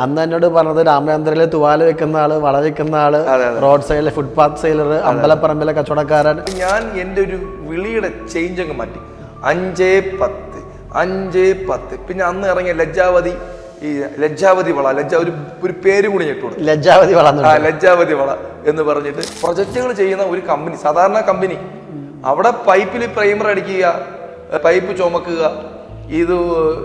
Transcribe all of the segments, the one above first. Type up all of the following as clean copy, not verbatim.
അന്ന് എന്നോട് പറഞ്ഞത് രാമചന്ദ്രയിലെ തുവാല വെക്കുന്ന ആള്, വള വെക്കുന്ന ആള്, റോഡ് സൈഡിലെ ഫുട്പാത്ത് സെയിലർ, അമ്പലപ്പറമ്പിലെ കച്ചവടക്കാരൻ. ഞാൻ എൻ്റെ ഒരു വിളിയുടെ ചേഞ്ച് അങ്ങ് മാറ്റി. 5-10 5-10. പിന്നെ അന്ന് ഇറങ്ങിയ ലജ്ജാവതി, ഈ ലജ്ജാവതി വള, ഒരു പേര് കൂടി ഞെട്ടുകൊടുത്തു, ലജ്ജാവതി വള. ലജ്ജാവതി വള എന്ന് പറഞ്ഞിട്ട് പ്രൊജക്റ്റുകൾ ചെയ്യുന്ന ഒരു കമ്പനി, സാധാരണ കമ്പനി. അവിടെ പൈപ്പിൽ പ്രൈമർ അടിക്കുക, പൈപ്പ് ചുമക്കുക, ഇത്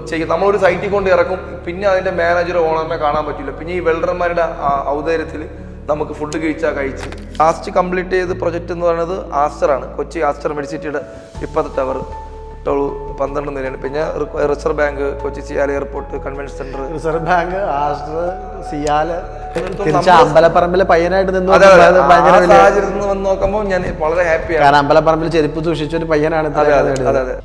ചെയ്യും. നമ്മളൊരു സൈറ്റിൽ കൊണ്ട് ഇറക്കും, പിന്നെ അതിന്റെ മാനേജറോ ഓണറിനെ കാണാൻ പറ്റില്ല. പിന്നെ ഈ വെൽഡർമാരുടെ ഔദാര്യത്തിൽ നമുക്ക് ഫുഡ് കഴിച്ച് ലാസ്റ്റ് കംപ്ലീറ്റ് ചെയ്ത് പ്രൊജക്റ്റ് എന്ന് പറയുന്നത് ആസ്റ്ററാണ്. കൊച്ചി ആസ്റ്റർ മെഡിസിറ്റിയുടെ ഇപ്പോഴത്തെ ടവർ 12 നിലയാണ്. പിന്നെ Reserve Bank, Kochi CIAL airport, convention centre, Reserve Bank, Aster, CIAL, അമ്പലപ്പറമ്പിലെ പയ്യനായിട്ട് നിന്ന് സാഹചര്യത്തിൽ നിന്ന് വന്ന് നോക്കുമ്പോൾ ഞാൻ വളരെ ഹാപ്പിയാണ്. കാരണം അമ്പലപ്പറമ്പിൽ ചെരുപ്പ് സൂക്ഷിച്ച ഒരു പയ്യനാണ്. അതെ.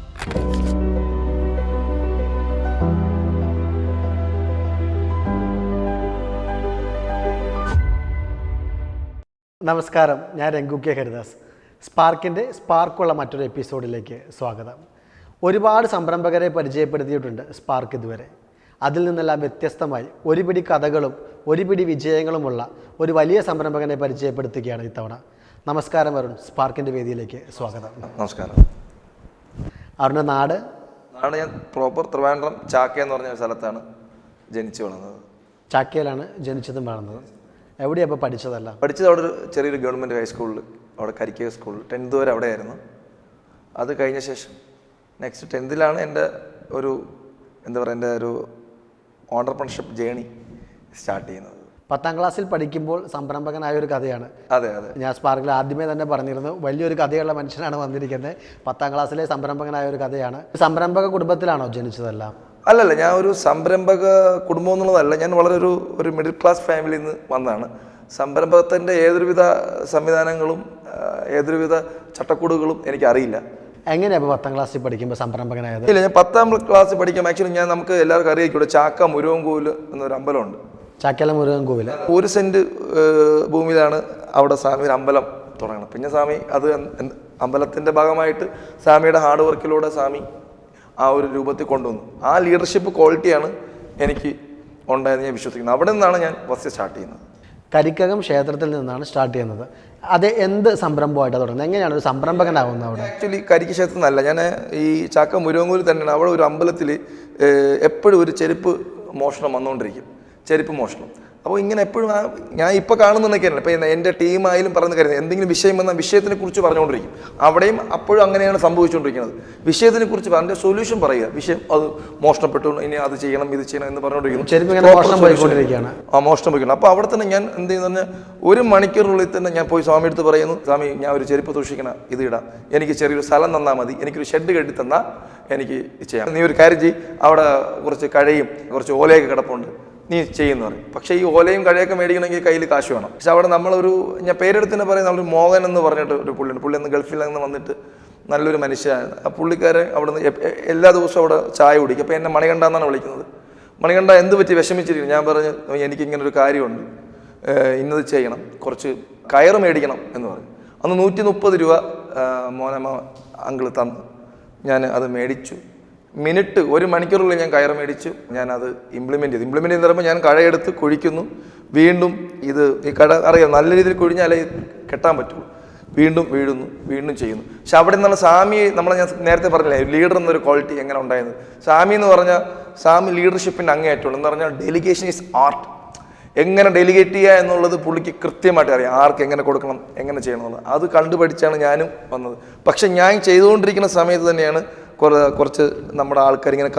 നമസ്കാരം, ഞാൻ രംഗു കെ ഹരിദാസ്. സ്പാർക്കിൻ്റെ സ്പാർക്കുള്ള മറ്റൊരു എപ്പിസോഡിലേക്ക് സ്വാഗതം. ഒരുപാട് സംരംഭകരെ പരിചയപ്പെടുത്തിയിട്ടുണ്ട് സ്പാർക്ക് ഇതുവരെ. അതിൽ നിന്നെല്ലാം വ്യത്യസ്തമായി ഒരുപിടി കഥകളും ഒരുപിടി വിജയങ്ങളുമുള്ള ഒരു വലിയ സംരംഭകനെ പരിചയപ്പെടുത്തുകയാണ് ഇത്തവണ. നമസ്കാരം അരുൺ, സ്പാർക്കിൻ്റെ വേദിയിലേക്ക് സ്വാഗതം. നമസ്കാരം. അരുണിൻ്റെ നാട്? ഞാൻ പ്രോപ്പർ ട്രിവാൻഡ്രം ചാക്ക എന്ന് പറഞ്ഞ സ്ഥലത്താണ് ജനിച്ചു വളർന്നത്. ചാക്കയിലാണ് ജനിച്ചതും വളർന്നത്. എവിടെയാണ് അപ്പോൾ പഠിച്ചതല്ല? പഠിച്ചത് അവിടെ ഒരു ചെറിയൊരു ഗവൺമെൻറ് ഹൈസ്കൂളിൽ, അവിടെ കരിക്കേ സ്കൂളിൽ 10th വരെ അവിടെയായിരുന്നു. അത് കഴിഞ്ഞ ശേഷം നെക്സ്റ്റ് 10th എൻ്റെ ഒരു എൻ്റെ ഒരു ഓണ്ടർപ്രണർഷിപ്പ് ജേണി സ്റ്റാർട്ട് ചെയ്യുന്നത്. 10th ക്ലാസ്സിൽ പഠിക്കുമ്പോൾ സംരംഭകനായ ഒരു കഥയാണ്. അതെ. ഞാൻ സ്പാർക്കിൽ ആദ്യമേ തന്നെ പറഞ്ഞിരുന്നു, വലിയൊരു കഥയുള്ള മനുഷ്യനാണ് വന്നിരിക്കുന്നത്. 10th ക്ലാസ്സിലെ സംരംഭകനായ ഒരു കഥയാണ്. സംരംഭക കുടുംബത്തിലാണോ ജനിച്ചതെല്ലാം? അല്ലല്ല, ഞാൻ ഒരു സംരംഭക കുടുംബം എന്നുള്ളതല്ല. ഞാൻ വളരെ ഒരു മിഡിൽ ക്ലാസ് ഫാമിലിയിൽ നിന്ന് വന്നതാണ്. സംരംഭകത്തിൻ്റെ ഏതൊരുവിധ സംവിധാനങ്ങളും ഏതൊരുവിധ ചട്ടക്കൂടുകളും എനിക്കറിയില്ല. എങ്ങനെയാണ് ഇപ്പോൾ 10th ക്ലാസ്സിൽ പഠിക്കുമ്പോൾ സംരംഭകനായത്? ഇല്ല, ഞാൻ 10th ക്ലാസ് പഠിക്കുമ്പോൾ ആക്ച്വലി നമുക്ക് എല്ലാവർക്കും അറിയിക്കൂടെ, ചാക്ക മുരുകൻകോവിൽ എന്നൊരു അമ്പലമുണ്ട്. ചാക്കല മുരുകൻകോവിൽ 1 സെന്റ് ഭൂമിയിലാണ് അവിടെ സ്വാമി ഒരു അമ്പലം തുടങ്ങണം. പിന്നെ സ്വാമി അത് അമ്പലത്തിൻ്റെ ഭാഗമായിട്ട് സ്വാമിയുടെ ഹാർഡ് വർക്കിലൂടെ സ്വാമി ആ ഒരു രൂപത്തിൽ കൊണ്ടുവന്നു. ആ ലീഡർഷിപ്പ് ക്വാളിറ്റിയാണ് എനിക്ക് ഉണ്ടായെന്ന് ഞാൻ വിശ്വസിക്കുന്നത്. അവിടെ നിന്നാണ് ഞാൻ ഫസ്റ്റ് സ്റ്റാർട്ട് ചെയ്യുന്നത്. കരിക്കകം ക്ഷേത്രത്തിൽ നിന്നാണ് സ്റ്റാർട്ട് ചെയ്യുന്നത്. അത് എന്ത് സംരംഭമായിട്ടാണ് തുടങ്ങുന്നത്? എങ്ങനെയാണ് ഒരു സംരംഭകനാവുന്നത് അവിടെ? ആക്ച്വലി കരിക്ക് ക്ഷേത്രത്തിൽ നിന്നല്ല, ഞാൻ ഈ ചാക്ക മുരുകൻകോവിൽ തന്നെയാണ്. അവിടെ ഒരു അമ്പലത്തിൽ എപ്പോഴും ഒരു ചെരുപ്പ് മോഷണം വന്നുകൊണ്ടിരിക്കും, ചെരുപ്പ് മോഷണം. അപ്പോൾ ഇങ്ങനെ എപ്പോഴും ഞാൻ ഇപ്പോൾ കാണുന്നതൊക്കെയാണ്. ഇപ്പോൾ എൻ്റെ ടീമായാലും പറയുന്ന കാര്യം, എന്തെങ്കിലും വിഷയം വന്നാൽ വിഷയത്തിനെ കുറിച്ച് പറഞ്ഞുകൊണ്ടിരിക്കും. അവിടെയും അപ്പോഴും അങ്ങനെയാണ് സംഭവിച്ചുകൊണ്ടിരിക്കുന്നത്. വിഷയത്തിനെ കുറിച്ച് പറഞ്ഞ സൊല്യൂഷൻ പറയുക. വിഷയം അത് മോഷണപ്പെട്ടു, ഇനി അത് ചെയ്യണം ഇത് ചെയ്യണം എന്ന് പറഞ്ഞുകൊണ്ടിരിക്കുന്നു. മോഷണം പോയിക്കണം. അപ്പോൾ അവിടെ തന്നെ ഞാൻ എന്ത് ചെയ്യുന്ന പറഞ്ഞാൽ 1 മണിക്കൂറിനുള്ളിൽ തന്നെ ഞാൻ പോയി സ്വാമി എടുത്ത് പറയുന്നു, സ്വാമി ഞാൻ ഒരു ചെരുപ്പ് സൂക്ഷിക്കണം, ഇത് ഇടാം, എനിക്ക് ചെറിയൊരു സ്ഥലം തന്നാൽ മതി, എനിക്കൊരു ഷെഡ് കെട്ടി തന്നാൽ എനിക്ക് ചെയ്യാം, നീ ഒരു കാര്യം ചെയ്യ്, അവിടെ കുറച്ച് കഴയും കുറച്ച് ഓലയൊക്കെ കിടപ്പുണ്ട്, നീ ചെയ്യുന്ന പറയും. പക്ഷേ ഈ ഓലയും കഴയൊക്കെ മേടിക്കണമെങ്കിൽ കയ്യിൽ കാശ് വേണം. പക്ഷെ അവിടെ ഞാൻ പേരെടുത്തിന് പറയുന്ന ഒരു മോഹൻ എന്ന് പറഞ്ഞിട്ട് ഒരു പുള്ളിയുണ്ട്. പുള്ളി അന്ന് ഗൾഫിൽ നിന്ന് വന്നിട്ട് നല്ലൊരു മനുഷ്യനാണ്. ആ പുള്ളിക്കാരൻ അവിടെ നിന്ന് എല്ലാ ദിവസവും അവിടെ ചായ കുടിക്കും. അപ്പോൾ എന്നെ മണികണ്ഠ എന്നാണ് വിളിക്കുന്നത്. മണികണ്ഠ എന്ത് പറ്റി വിഷമിച്ചിരിക്കും? ഞാൻ പറഞ്ഞു, എനിക്കിങ്ങനൊരു കാര്യമുണ്ട്, ഇന്നത് ചെയ്യണം, കുറച്ച് കയറ് മേടിക്കണം എന്ന് പറഞ്ഞു. അന്ന് 130 രൂപ മോനമ്മ അങ്കിൾ തന്നു. ഞാൻ അത് മേടിച്ചു. 1 മണിക്കൂറുള്ളിൽ ഞാൻ കയറ് മേടിച്ചു. ഞാനത് ഇംപ്ലിമെൻറ്റ് ചെയ്ത് പറയുമ്പോൾ ഞാൻ കഴയെടുത്ത് കുഴിക്കുന്നു. വീണ്ടും ഈ കട അറിയാം, നല്ല രീതിയിൽ കുഴിഞ്ഞാലേ കെട്ടാൻ പറ്റുള്ളൂ. വീണ്ടും വീഴുന്നു, വീണ്ടും ചെയ്യുന്നു. പക്ഷെ അവിടെ നിന്നുള്ള സ്വാമി, ഞാൻ നേരത്തെ പറഞ്ഞില്ലേ ലീഡർ എന്നൊരു ക്വാളിറ്റി എങ്ങനെ ഉണ്ടായത്. സ്വാമി എന്ന് പറഞ്ഞാൽ സ്വാമി ലീഡർഷിപ്പിൻ്റെ അങ്ങേയറ്റുള്ളൂ. എന്ന് പറഞ്ഞാൽ ഡെലിഗേഷൻ ഈസ് ആർട്ട്. എങ്ങനെ ഡെലിഗേറ്റ് ചെയ്യുക എന്നുള്ളത് പുള്ളിക്ക് കൃത്യമായിട്ട് അറിയാം. ആർക്ക് എങ്ങനെ കൊടുക്കണം, എങ്ങനെ ചെയ്യണം എന്നുള്ളത്. അത് കണ്ടുപഠിച്ചാണ് ഞാനും വന്നത്. പക്ഷെ ഞാൻ ചെയ്തുകൊണ്ടിരിക്കുന്ന സമയത്ത് തന്നെയാണ് കുറച്ച് നമ്മുടെ ആൾക്കാർ ഇങ്ങനെ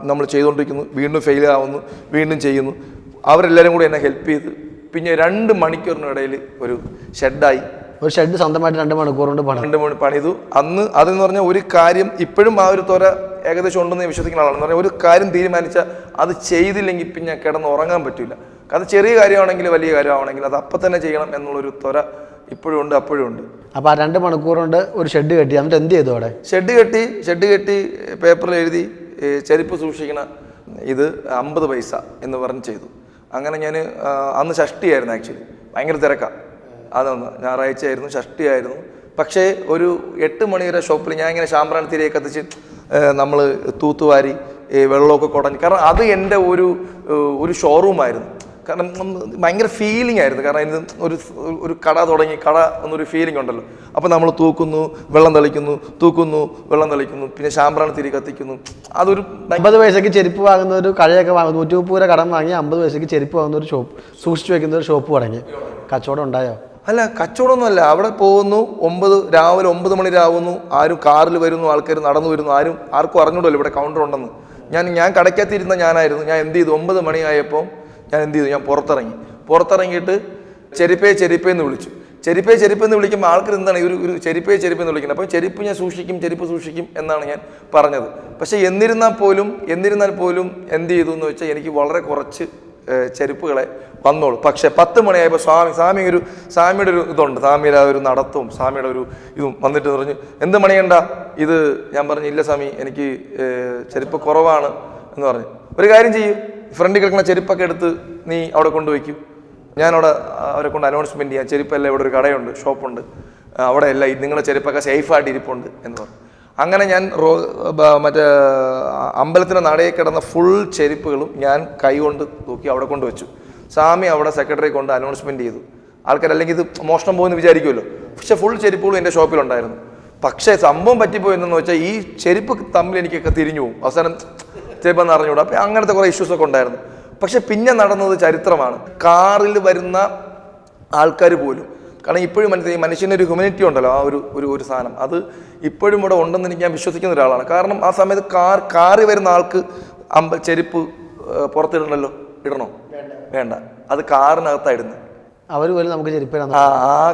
നമ്മൾ ചെയ്തുകൊണ്ടിരിക്കുന്നു, വീണ്ടും ഫെയിൽ ആവുന്നു, വീണ്ടും ചെയ്യുന്നു. അവരെല്ലാവരും കൂടി എന്നെ ഹെൽപ്പ് ചെയ്ത് പിന്നെ 2 മണിക്കൂറിനിടയിൽ ഒരു ഷെഡായി. ഒരു ഷെഡ് സ്വന്തമായിട്ട് 2 മണിക്കൂർ കൊണ്ട് പണിതു. അന്ന് അതെന്ന് പറഞ്ഞാൽ ഒരു കാര്യം ഇപ്പോഴും ആ ഒരു തുര ഏകദേശം ഉണ്ടെന്ന് ഞാൻ വിശ്വസിക്കുന്ന ആളാണ്. എന്ന് പറഞ്ഞാൽ ഒരു കാര്യം തീരുമാനിച്ചാൽ അത് ചെയ്തില്ലെങ്കിൽ പിന്നെ കിടന്ന് ഉറങ്ങാൻ പറ്റില്ല. അത് ചെറിയ കാര്യമാണെങ്കിൽ വലിയ കാര്യമാണെങ്കിൽ അത് അപ്പം തന്നെ ചെയ്യണം എന്നുള്ളൊരു തുര ഇപ്പോഴും ഉണ്ട്, അപ്പോഴും ഉണ്ട്. അപ്പോൾ ആ 2 മണിക്കൂർ കൊണ്ട് ഒരു ഷെഡ് കെട്ടി. എന്നിട്ട് എന്ത് ചെയ്തു അവിടെ? ഷെഡ് കെട്ടി പേപ്പറിൽ എഴുതി ചെരുപ്പ് സൂക്ഷിക്കണ ഇത് 50 പൈസ എന്ന് പറഞ്ഞ് ചെയ്തു. അങ്ങനെ ഞാൻ അന്ന് ഷഷ്ടിയായിരുന്നു. ആക്ച്വലി ഭയങ്കര തിരക്കാണ്. അതൊന്ന് ഞായറാഴ്ചയായിരുന്നു, ഷഷ്ടിയായിരുന്നു. പക്ഷേ ഒരു 8 മണി വരെ ഷോപ്പിൽ ഞാൻ ഇങ്ങനെ ശാമ്പ്രാണി തിരിയൊക്കെ കത്തിച്ച് നമ്മൾ തൂത്തുവാരി വെള്ളമൊക്കെ കുടഞ്ഞ്, കാരണം അത് എൻ്റെ ഒരു ഷോറൂമായിരുന്നു. കാരണം ഭയങ്കര ഫീലിംഗ് ആയിരുന്നു. കാരണം ഇത് ഒരു കട തുടങ്ങി, കട എന്നൊരു ഫീലിംഗ് ഉണ്ടല്ലോ. അപ്പോൾ നമ്മൾ തൂക്കുന്നു, വെള്ളം തളിക്കുന്നു, തൂക്കുന്നു, വെള്ളം തളിക്കുന്നു, പിന്നെ ശാമ്പ്രാണി തിരി കത്തിക്കുന്നു. അതൊരു 50 പൈസക്ക് ചെരുപ്പ് വാങ്ങുന്ന ഒരു കടയൊക്കെ 130 രൂപ കടം വാങ്ങി 50 പൈസക്ക് ചെരുപ്പ് വാങ്ങുന്ന ഒരു ഷോപ്പ്, സൂക്ഷിച്ചു വെക്കുന്ന ഒരു ഷോപ്പ് തുടങ്ങി. കച്ചവടം ഉണ്ടായോ? അല്ല, കച്ചവടമൊന്നുമല്ല. അവിടെ പോകുന്നു, രാവിലെ 9 മണി ആവുന്നു, ആരും കാറിൽ വരുന്നു, ആൾക്കാർ നടന്നു വരുന്നു, ആർക്കും അറിഞ്ഞൂടല്ലോ ഇവിടെ കൗണ്ടർ ഉണ്ടെന്ന്. ഞാൻ കടയ്ക്കകത്തിരുന്ന ഞാനായിരുന്നു. ഞാൻ എന്ത് ചെയ്തു, 9 മണിയായപ്പോൾ ഞാൻ എന്ത് ചെയ്തു, ഞാൻ പുറത്തിറങ്ങിയിട്ട് ചെരുപ്പേ എന്ന് വിളിച്ചു. ചെരുപ്പേ എന്ന് വിളിക്കുമ്പോൾ ആൾക്കാർ എന്താണ് ഒരു ചെരുപ്പേ എന്ന് വിളിക്കുന്നത്. അപ്പോൾ ചെരുപ്പ് ഞാൻ ചെരുപ്പ് സൂക്ഷിക്കും എന്നാണ് ഞാൻ പറഞ്ഞത്. പക്ഷേ എന്നിരുന്നാൽ പോലും എന്ത് ചെയ്തു എന്ന് വെച്ചാൽ എനിക്ക് വളരെ കുറച്ച് ചെരുപ്പുകളെ വന്നോളൂ. പക്ഷെ 10 മണിയായപ്പോൾ സ്വാമിയുടെ ഒരു ഇതുണ്ട്, സ്വാമിയുടെ ഒരു നടത്തവും സ്വാമിയുടെ ഒരു ഇതും വന്നിട്ട് പറഞ്ഞു, എന്ത് മണിയണ്ട ഇത്? ഞാൻ പറഞ്ഞു, ഇല്ല സ്വാമി, എനിക്ക് ചെരുപ്പ് കുറവാണ് എന്ന് പറഞ്ഞു. ഒരു കാര്യം ചെയ്യൂ, ഫ്രണ്ടിൽ കിടക്കുന്ന ചെരുപ്പൊക്കെ എടുത്ത് നീ അവിടെ കൊണ്ടുവയ്ക്കൂ, ഞാനവിടെ അവരെ കൊണ്ട് അനൗൺസ്മെൻറ്റ് ചെയ്യാം, ചെരുപ്പെല്ലാം ഇവിടെ ഒരു കടയുണ്ട്, ഷോപ്പുണ്ട്, അവിടെ എല്ലാം നിങ്ങളുടെ ചെരുപ്പൊക്കെ സേഫായിട്ട് ഇരിപ്പുണ്ട് എന്ന് പറഞ്ഞു. അങ്ങനെ ഞാൻ മറ്റേ അമ്പലത്തിൻ്റെ നടയിൽ കിടന്ന ഫുൾ ചെരുപ്പുകളും ഞാൻ കൈ കൊണ്ട് തൂക്കി അവിടെ കൊണ്ട് വെച്ചു. സ്വാമി അവിടെ സെക്രട്ടറി കൊണ്ട് അനൗൺസ്മെൻറ്റ് ചെയ്തു. ആൾക്കാർ അല്ലെങ്കിൽ ഇത് മോഷണം പോകുമെന്ന് വിചാരിക്കുമല്ലോ. പക്ഷെ ഫുൾ ചെരുപ്പുകളും എൻ്റെ ഷോപ്പിലുണ്ടായിരുന്നു. പക്ഷേ സംഭവം പറ്റിപ്പോയെന്ന് വെച്ചാൽ ഈ ചെരുപ്പ് തമ്മിൽ എനിക്കൊക്കെ തിരിഞ്ഞു പോകും, അവസാനം ചെരുപ്പെന്ന് അറിഞ്ഞുകൂടാ. അപ്പം അങ്ങനത്തെ കുറേ ഇഷ്യൂസൊക്കെ ഉണ്ടായിരുന്നു. പക്ഷെ പിന്നെ നടന്നത് ചരിത്രമാണ്. കാറിൽ വരുന്ന ആൾക്കാർ പോലും, കാരണം ഇപ്പോഴും മനസ്സിലായി മനുഷ്യൻ്റെ ഒരു ഹ്യൂമനിറ്റി ഉണ്ടല്ലോ, ആ ഒരു സാധനം അത് ഇപ്പോഴും ഇവിടെ ഉണ്ടെന്ന് എനിക്ക് ഞാൻ വിശ്വസിക്കുന്ന ഒരാളാണ്. കാരണം ആ സമയത്ത് കാറിൽ വരുന്ന ആൾക്ക് ചെരുപ്പ് പുറത്തിടണല്ലോ, ഇടണോ? വേണ്ട, അത് കാറിനകത്താണ് ഇടുന്നത്. അവർ പോലും നമുക്ക് ചെരുപ്പ് ആ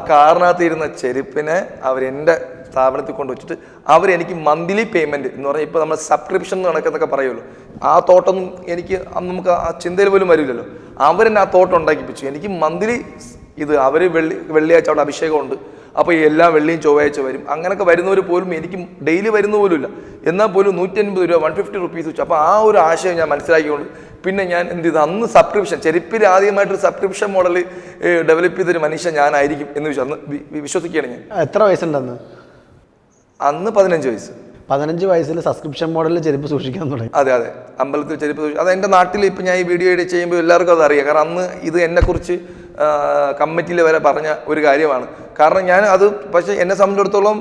കാറിനകത്ത് ഇരുന്ന ചെരുപ്പിനെ അവരെൻ്റെ സ്ഥാപനത്തിൽ കൊണ്ട് വെച്ചിട്ട് അവരെനിക്ക് മന്ത്ലി പേയ്മെൻറ്റ് എന്ന് പറഞ്ഞാൽ ഇപ്പോൾ നമ്മൾ സബ്സ്ക്രിപ്ഷൻ നടക്കുന്നൊക്കെ പറയുമല്ലോ, ആ തോട്ടൊന്നും എനിക്ക് നമുക്ക് ആ ചിന്തയിൽ പോലും വരില്ലല്ലോ. അവരെന്നെ ആ തോട്ടം ഉണ്ടാക്കിപ്പിച്ചു. എനിക്ക് മന്ത്ലി ഇത് അവർ വെള്ളിയാഴ്ച അവിടെ അഭിഷേകമുണ്ട്, അപ്പോൾ എല്ലാ വെള്ളിയും ചൊവ്വാഴ്ച വരും. അങ്ങനെയൊക്കെ വരുന്നവർ പോലും എനിക്ക് ഡെയിലി വരുന്ന പോലും ഇല്ല, എന്നാൽ പോലും 150 രൂപ 150 റുപ്പീസ് വെച്ചു. അപ്പോൾ ആ ഒരു ആശയം ഞാൻ മനസ്സിലാക്കിക്കൊണ്ട് പിന്നെ ഞാൻ എന്ത് ചെയ്തു, അന്ന് സബ്സ്ക്രിപ്ഷൻ, ചെരുപ്പിൽ ആദ്യമായിട്ടൊരു സബ്സ്ക്രിപ്ഷൻ മോഡൽ ഡെവലപ്പ് ചെയ്തൊരു മനുഷ്യൻ ഞാനായിരിക്കും എന്ന് വിശ്വസിക്കുകയാണ് ഞാൻ. എത്ര വയസ്സുണ്ടെന്ന്? അന്ന് 15 വയസ്സ്. 15 വയസ്സിൽ സബ്സ്ക്രിപ്ഷൻ മോഡലിൽ ചെരുപ്പ് സൂക്ഷിക്കാൻ തുടങ്ങി. അതെ, അമ്പലത്തിൽ ചെരുപ്പ് സൂക്ഷിച്ചു. അത് എൻ്റെ നാട്ടിൽ ഇപ്പം ഞാൻ ഈ വീഡിയോ ചെയ്യുമ്പോൾ എല്ലാവർക്കും അത് അറിയാം. കാരണം അന്ന് ഇത് എന്നെക്കുറിച്ച് കമ്മിറ്റിയിൽ വരെ പറഞ്ഞ ഒരു കാര്യമാണ്. കാരണം ഞാൻ അത്, പക്ഷേ എന്നെ സംബന്ധിച്ചിടത്തോളം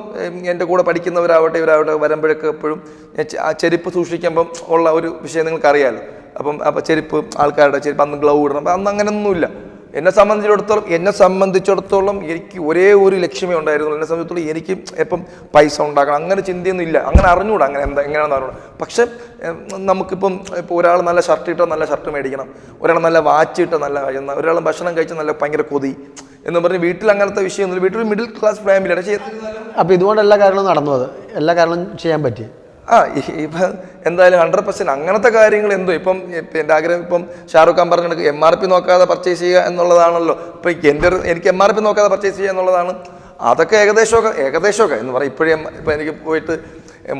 എൻ്റെ കൂടെ പഠിക്കുന്നവരാവട്ടെ ഇവരാവട്ടെ വരുമ്പോഴൊക്കെ എപ്പോഴും ആ ചെരുപ്പ് സൂക്ഷിക്കുമ്പം ഉള്ള ഒരു വിഷയം നിങ്ങൾക്ക് അറിയാമല്ലോ. അപ്പം ചെരുപ്പ്, ആൾക്കാരുടെ ചെരുപ്പ് അന്ന് ഗ്ലൗ ഇടണം. അപ്പം അന്ന് അങ്ങനെയൊന്നുമില്ല. എന്നെ സംബന്ധിച്ചിടത്തോളം എനിക്ക് ഒരേ ഒരു ലക്ഷ്യമേ ഉണ്ടായിരുന്നു. എന്നെ സംബന്ധിച്ചിടത്തോളം എനിക്ക് എപ്പം പൈസ ഉണ്ടാക്കണം അങ്ങനെ ചിന്തയൊന്നും ഇല്ല, അങ്ങനെ അറിഞ്ഞൂടാ എങ്ങനെയാണെന്ന് അറിഞ്ഞൂടാ. പക്ഷെ നമുക്കിപ്പം ഒരാൾ നല്ല ഷർട്ട് ഇട്ടാൽ നല്ല ഷർട്ട് മേടിക്കണം, ഒരാൾ നല്ല വാച്ച് ഇട്ടാൽ നല്ല, ഒരാൾ ഭക്ഷണം കഴിച്ചാൽ നല്ല ഭയങ്കര കൊതി എന്ന് പറഞ്ഞ് വീട്ടിൽ അങ്ങനത്തെ വിഷയമൊന്നുമില്ല. വീട്ടിൽ മിഡിൽ ക്ലാസ് ഫാമിലിയാണ്. പക്ഷേ അപ്പോൾ ഇതുകൊണ്ട് എല്ലാ കാര്യങ്ങളും നടന്നു, എല്ലാ കാര്യങ്ങളും ചെയ്യാൻ പറ്റി. ഇപ്പം എന്തായാലും 100% അങ്ങനത്തെ കാര്യങ്ങൾ എന്തോ ഇപ്പം എൻ്റെ ആഗ്രഹം ഇപ്പം ഷാറുഖ് ഖാൻ പറഞ്ഞ MRP നോക്കാതെ പർച്ചേസ് ചെയ്യുക എന്നുള്ളതാണല്ലോ. ഇപ്പം എനിക്ക് MRP നോക്കാതെ പർച്ചേസ് ചെയ്യുക എന്നുള്ളതാണ്. അതൊക്കെ ഏകദേശമൊക്കെ എന്ന് പറയും. ഇപ്പം എനിക്ക് പോയിട്ട്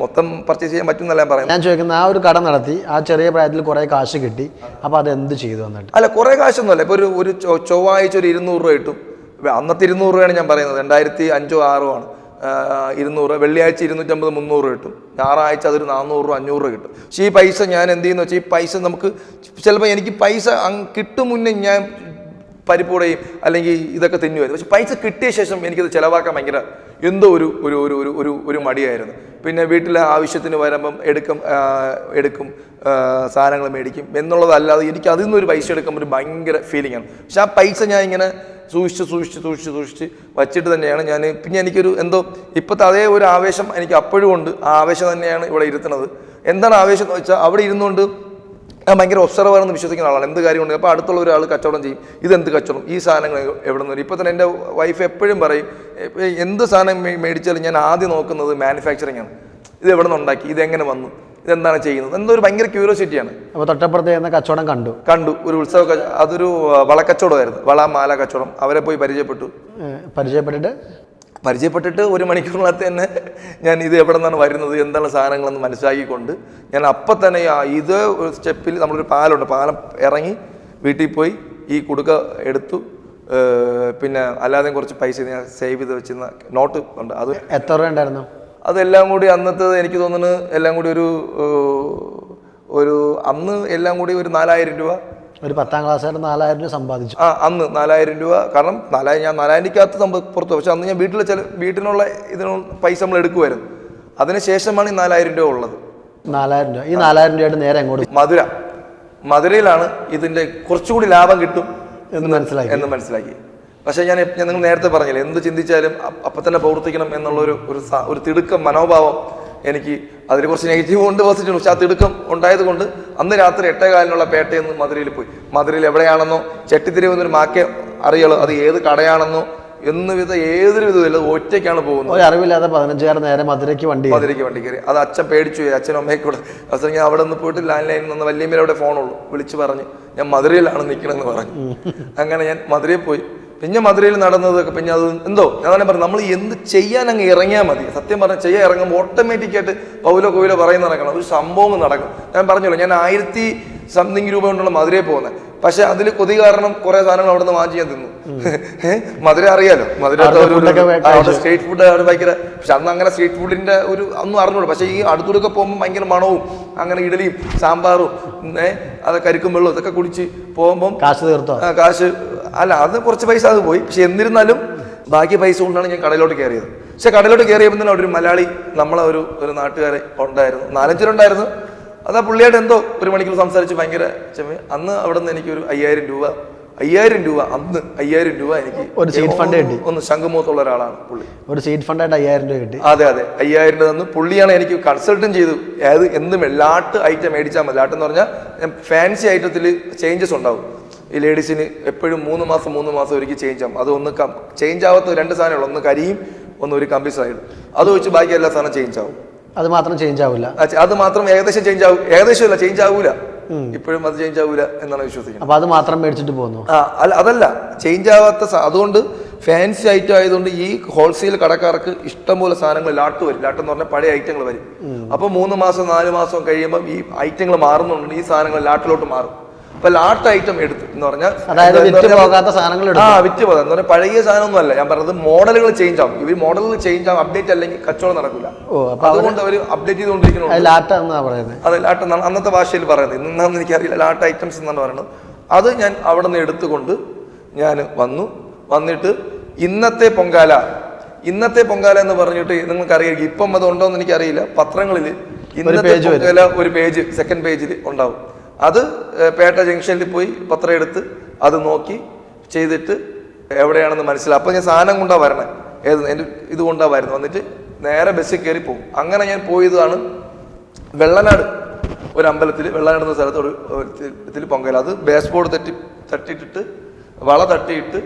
മൊത്തം പർച്ചേസ് ചെയ്യാൻ പറ്റുന്നല്ല ഞാൻ പറയുന്നത്. ഞാൻ ചോദിക്കുന്നത്, ആ ഒരു കട നടത്തി ആ ചെറിയ പ്രായത്തിൽ കുറേ കാശ് കിട്ടി, അപ്പോൾ അതെന്ത് ചെയ്തു എന്നിട്ട്? അല്ല, കുറേ കാശൊന്നുമല്ല. ഇപ്പോൾ ഒരു ചൊവ്വാഴ്ച ഒരു 200 രൂപ കിട്ടും. അന്നത്തെ 200 രൂപയാണ് ഞാൻ പറയുന്നത്, 2005 2006 ആണ്. 200, വെള്ളിയാഴ്ച 250 300 കിട്ടും, ഞായറാഴ്ച അതൊരു 400 500 കിട്ടും. പക്ഷേ ഈ പൈസ ഞാൻ എന്ത് ചെയ്യുന്നു വെച്ചാൽ, ഈ പൈസ നമുക്ക് ചിലപ്പോൾ എനിക്ക് പൈസ കിട്ടും മുന്നേ ഞാൻ പരിപ്പൂടെയും അല്ലെങ്കിൽ ഇതൊക്കെ തിന്നുമായിരുന്നു. പക്ഷെ പൈസ കിട്ടിയ ശേഷം എനിക്കത് ചിലവാക്കാൻ ഭയങ്കര എന്തോ ഒരു മടിയായിരുന്നു. പിന്നെ വീട്ടിലെ ആവശ്യത്തിന് വരുമ്പം എടുക്കും സാധനങ്ങൾ മേടിക്കും എന്നുള്ളതല്ലാതെ എനിക്ക് അതിൽ നിന്നൊരു പൈസ എടുക്കുമ്പോൾ ഒരു ഭയങ്കര ഫീലിംഗാണ്. പക്ഷെ ആ പൈസ ഞാൻ ഇങ്ങനെ സൂക്ഷിച്ച് വച്ചിട്ട് തന്നെയാണ് ഞാൻ. പിന്നെ എനിക്കൊരു എന്തോ ഇപ്പോഴത്തെ അതേ ഒരു ആവേശം എനിക്ക് അപ്പോഴും ഉണ്ട്. ആ ആവേശം തന്നെയാണ് ഇവിടെ ഇരുത്തുന്നത്. എന്താണ് ആവേശം എന്ന് വെച്ചാൽ, അവിടെ ഇരുന്നുകൊണ്ട് ഞാൻ ഭയങ്കര ഒബ്സർവറാണെന്ന് വിശ്വസിക്കുന്ന ആളാണ്. എന്ത് കാര്യമുണ്ട് അപ്പോൾ അടുത്തുള്ള ഒരാൾ കച്ചവടം ചെയ്യും, ഇതെന്ത് കച്ചവടം, ഈ സാധനങ്ങൾ എവിടെ നിന്ന് വരും. ഇപ്പോൾ തന്നെ എൻ്റെ വൈഫ് എപ്പോഴും പറയും, എന്ത് സാധനം മേടിച്ചാലും ഞാൻ ആദ്യം നോക്കുന്നത് മാനുഫാക്ചറിങ് ആണ്. ഇത് എവിടെ നിന്ന് ഉണ്ടാക്കി, ഇതെങ്ങനെ വന്നു, ഇതെന്താണ് ചെയ്യുന്നത്, എന്തോ ഒരു ഭയങ്കര ക്യൂരിയോസിറ്റിയാണ്. അപ്പോൾ തൊട്ടപ്പുറത്ത് ചെയ്യുന്ന കച്ചവടം കണ്ടു ഒരു ഉത്സവ, അതൊരു വളക്കച്ചവടമായിരുന്നു, വള മാല കച്ചവടം. അവരെ പോയി പരിചയപ്പെട്ടിട്ട് 1 മണിക്കൂറിനകത്ത് തന്നെ ഞാൻ ഇത് എവിടെ നിന്നാണ് വരുന്നത്, എന്താണ് സാധനങ്ങളെന്ന് മനസ്സിലാക്കിക്കൊണ്ട് ഞാൻ അപ്പം തന്നെ ഇത് സ്റ്റെപ്പിൽ നമ്മളൊരു പാലമുണ്ട്, പാലം ഇറങ്ങി വീട്ടിൽ പോയി ഈ കുടുക്ക എടുത്തു. പിന്നെ അല്ലാതെ കുറച്ച് പൈസ ഞാൻ സേവ് ചെയ്ത് വെച്ചിരുന്ന നോട്ട് ഉണ്ട്. അത് എത്ര രൂപ ഉണ്ടായിരുന്നു? അതെല്ലാം കൂടി അന്നത്തെ എനിക്ക് തോന്നുന്നു എല്ലാം കൂടി ഒരു അന്ന് എല്ലാം കൂടി ഒരു 4000 രൂപ ഒരു 10ാം ക്ലാസ്സുകാരൻ 4000 രൂപ സമ്പാദിച്ചു. അന്ന് 4000 രൂപ. കാരണം ഞാൻ 4000-ക്കകത്ത് പുറത്തു. പക്ഷെ അന്ന് ഞാൻ വീട്ടിനുള്ള ഇതിനുള്ള പൈസ നമ്മൾ എടുക്കുമായിരുന്നു. അതിനുശേഷമാണ് ഈ 4000 രൂപ ഉള്ളത്. 4000 രൂപ. ഈ 4000 രൂപയായിട്ട് നേരെ അങ്ങോട്ട് മധുരയിലാണ് ഇതിന്റെ കുറച്ചുകൂടി ലാഭം കിട്ടും എന്ന് മനസ്സിലാക്കി. പക്ഷെ ഞാൻ നിങ്ങൾ നേരത്തെ പറഞ്ഞില്ലേ, എന്ത് ചിന്തിച്ചാലും അപ്പം തന്നെ പ്രവർത്തിക്കണം എന്നുള്ള ഒരു തിടുക്കം മനോഭാവം എനിക്ക് അതിൽ കുറച്ച് നെഗറ്റീവ് കൊണ്ട് പോസിറ്റീവ്. പക്ഷെ ആ തിടുക്കം ഉണ്ടായത് കൊണ്ട് അന്ന് രാത്രി 8:15 പേട്ടയിൽ നിന്ന് മധുരയിൽ പോയി. മധുരയിൽ എവിടെയാണെന്നോ ചെട്ടിത്തിരിവ് എന്നൊരു മാക്കേ അറിയുള്ളൂ, അത് ഏത് കടയാണെന്നോ ഏതൊരു വിധമില്ല, ഒറ്റയ്ക്കാണ് പോകുന്നത്. ഒരു അറിവില്ലാതെ 15 നേരെ മധുരയ്ക്ക് വണ്ടി കയറി. അത് അച്ഛൻ പേടിച്ചു പോയി, അച്ഛനും അമ്മയെ കൂടെ. അവസാനം ഞാൻ അവിടെ നിന്ന് പോയിട്ട് ലാൻഡ് ലൈനിൽ നിന്ന് വല്യമ്മയുടെ ഫോണുള്ളൂ, വിളിച്ച് പറഞ്ഞു ഞാൻ മധുരയിലാണ് നിൽക്കണമെന്ന് പറഞ്ഞു. അങ്ങനെ ഞാൻ മധുരയിൽ പോയി. പിന്നെ മധുരയിൽ നടന്നതൊക്കെ പിന്നെ അത് എന്തോ ഞാൻ തന്നെ പറഞ്ഞു, നമ്മൾ എന്ത് ചെയ്യാൻ അങ്ങ് ഇറങ്ങിയാൽ മതി. സത്യം പറഞ്ഞാൽ ചെയ്യാൻ ഇറങ്ങുമ്പോൾ ഓട്ടോമാറ്റിക്കായിട്ട് പൗലോ കോയിലോ പറയുന്ന നടക്കണം, ഒരു സംഭവം നടക്കും. ഞാൻ പറഞ്ഞല്ലോ, ഞാൻ 1000 സംതിങ് രൂപ കൊണ്ടുള്ള മധുരയിൽ പോകുന്നത്. പക്ഷെ അതിൽ കൊതി കാരണം കുറെ സാധനങ്ങൾ അവിടെ നിന്ന് വാങ്ങിച്ച് ഞാൻ തിന്നു. മധുര അറിയാലോ, മധുര സ്ട്രീറ്റ് ഫുഡ് അവിടെ ഭയങ്കര. പക്ഷെ അന്ന് അങ്ങനെ സ്ട്രീറ്റ് ഫുഡിന്റെ ഒന്നും അറിഞ്ഞൂടൂ. പക്ഷെ ഈ അടുത്തൂടൊക്കെ പോകുമ്പോൾ ഭയങ്കര മണവും അങ്ങനെ ഇഡലിയും സാമ്പാറും അത് കരിക്കും വെള്ളവും ഇതൊക്കെ കുടിച്ച് പോകുമ്പോൾ കാശ് അല്ല, അത് കുറച്ച് പൈസ അത് പോയി. പക്ഷെ എന്നിരുന്നാലും ബാക്കി പൈസ കൊണ്ടാണ് ഞാൻ കടയിലോട്ട് കയറിയത്. പക്ഷെ കടയിലോട്ട് കയറിയപ്പോൾ തന്നെ അവിടെ ഒരു മലയാളി നമ്മളെ ഒരു നാട്ടുകാരെ ഉണ്ടായിരുന്നു, 4-5 പേരുണ്ടായിരുന്നു. അതാ പുള്ളിയായിട്ട് എന്തോ 1 മണിക്കൂർ സംസാരിച്ച് ഭയങ്കര അന്ന് അവിടെ നിന്ന് എനിക്കൊരു 5000 രൂപ അന്ന് 5000 രൂപ എനിക്ക് ഒരു സീറ്റ് ഫണ്ട് കിട്ടി. ഒന്ന് ശംഖുമുഖത്തുള്ള ഒരാളാണ് പുള്ളി. ഒരു സീറ്റ് ഫണ്ടായിട്ട് 5000 രൂപ കിട്ടി. അതെ 5000 രൂപ തന്നു. പുള്ളിയാണ് എനിക്ക് കൺസൾട്ടും ചെയ്തു. എന്തും ലാട്ട് ഐറ്റം മേടിച്ചാൽ മതി. ലാട്ട് എന്ന് പറഞ്ഞാൽ ഫാൻസി ഐറ്റത്തിൽ ചേഞ്ചസ് ഉണ്ടാവും. ഈ ലേഡീസിന് എപ്പോഴും 3 മാസം ഒരിക്കൽ ചേഞ്ച് ആവും. അത് ഒന്ന് ചേഞ്ച് ആവാത്ത 2 സാധനമുള്ളൂ, ഒന്ന് കരിയും ഒരു കമ്പി സൈഡ്. അത് വെച്ച് ബാക്കി എല്ലാ സാധനം ചേഞ്ച് ആവും. അത് മാത്രം ചേഞ്ച് ആവില്ല. അത് മാത്രം ഏകദേശം ചേഞ്ച് ആവും. ഏകദേശം ചേഞ്ച് ആവൂല, ഇപ്പോഴും അത് ചേഞ്ച് ആവൂല എന്നാണ് വിശ്വസിക്കുന്നത്. അപ്പൊ അത് മാത്രം മേടിച്ചിട്ട് പോകുന്നു. അതല്ല ചേഞ്ച് ആവാത്ത. അതുകൊണ്ട് ഫാൻസി ഐറ്റം ആയതുകൊണ്ട് ഈ ഹോൾസെയിൽ കടക്കാർക്ക് ഇഷ്ടംപോലെ സാധനങ്ങൾ ലാട്ട് വരും. ലാട്ട് എന്ന് പറഞ്ഞാൽ പഴയ ഐറ്റങ്ങൾ വരും. അപ്പൊ 3 മാസം 4 മാസം കഴിയുമ്പോൾ ഈ ഐറ്റങ്ങൾ മാറുന്നുണ്ട്, ഈ സാധനങ്ങൾ ലാട്ടിലോട്ട് മാറും. അപ്പൊ ലാട്ട് ഐറ്റം എടുത്തു എന്ന് പറഞ്ഞാൽ വിറ്റ് പോകാത്ത സാധനങ്ങൾ വിറ്റ് പോകാം എന്ന് പറഞ്ഞാൽ പഴയ സാധനമൊന്നും അല്ല. ഞാൻ പറഞ്ഞത് മോഡലുകൾ ചേഞ്ച് ആവും. ഇവർ മോഡലുകൾ ചേഞ്ച് ആവും, അപ്ഡേറ്റ് അല്ലെങ്കിൽ കച്ചവടം നടക്കില്ല. അതുകൊണ്ട് അവർ അപ്ഡേറ്റ് ചെയ്തുകൊണ്ടിരിക്കുന്നു. അതെ, ലാട്ട് അന്നത്തെ ഭാഷയിൽ പറയുന്നത്. ഇന്നാന്ന് എനിക്കറിയില്ല, ലാട്ട് ഐറ്റംസ് എന്നാണ് പറയുന്നത്. അത് ഞാൻ അവിടെ നിന്ന് എടുത്തുകൊണ്ട് ഞാൻ വന്നിട്ട് ഇന്നത്തെ പൊങ്കാല എന്ന് പറഞ്ഞിട്ട് നിങ്ങൾക്കറിയാം. ഇപ്പം അത് ഉണ്ടോ എന്ന് എനിക്കറിയില്ല. പത്രങ്ങളിൽ ഇന്നത്തെ പൊങ്കാല ഒരു പേജ്, സെക്കൻഡ് പേജിൽ ഉണ്ടാവും. അത് പേട്ട ജംഗ്ഷനിൽ പോയി പത്രം എടുത്ത് അത് നോക്കി ചെയ്തിട്ട് എവിടെയാണെന്ന് മനസ്സിലാവും. അപ്പം ഞാൻ സാധനം കൊണ്ടാണ് വരണേ, എൻ്റെ ഇത് കൊണ്ടാണ് വരുന്നത്. വന്നിട്ട് നേരെ ബസ്സിൽ കയറി പോകും. അങ്ങനെ ഞാൻ പോയതാണ് വെള്ളനാട് ഒരു അമ്പലത്തിൽ. വെള്ളനാട് എന്ന സ്ഥലത്ത് ഒരു പൊങ്കൽ. അത് ബേസ് ബോർഡ് തട്ടിയിട്ടിട്ട് വള തട്ടിയിട്ട്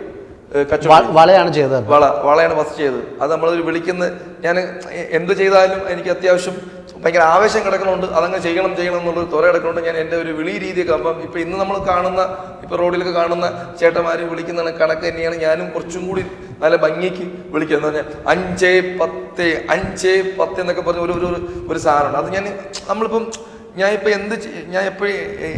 വളയാണ് ചെയ്തത്. വളയാണ് ഫസ്റ്റ് ചെയ്തത്. അത് നമ്മളൊരു വിളിക്കുന്ന, ഞാൻ എന്ത് ചെയ്താലും എനിക്ക് അത്യാവശ്യം ഭയങ്കര ആവേശം കിടക്കണമുണ്ട്. അതങ്ങനെ ചെയ്യണം എന്നുള്ളൊരു തുറ കിടക്കണുണ്ട്. ഞാൻ എൻ്റെ ഒരു വിളി രീതിയൊക്കെ ആകുമ്പം ഇപ്പം ഇന്ന് നമ്മൾ കാണുന്ന റോഡിലൊക്കെ കാണുന്ന ചേട്ടന്മാർ വിളിക്കുന്ന കണക്ക് തന്നെയാണ് ഞാനും കുറച്ചും കൂടി നല്ല ഭംഗിക്ക് വിളിക്കുക. എന്ന് പറഞ്ഞാൽ 5-10 എന്നൊക്കെ പറഞ്ഞ ഒരു സാധനമുണ്ട്. അത് നമ്മളിപ്പം ഞാൻ എപ്പോഴും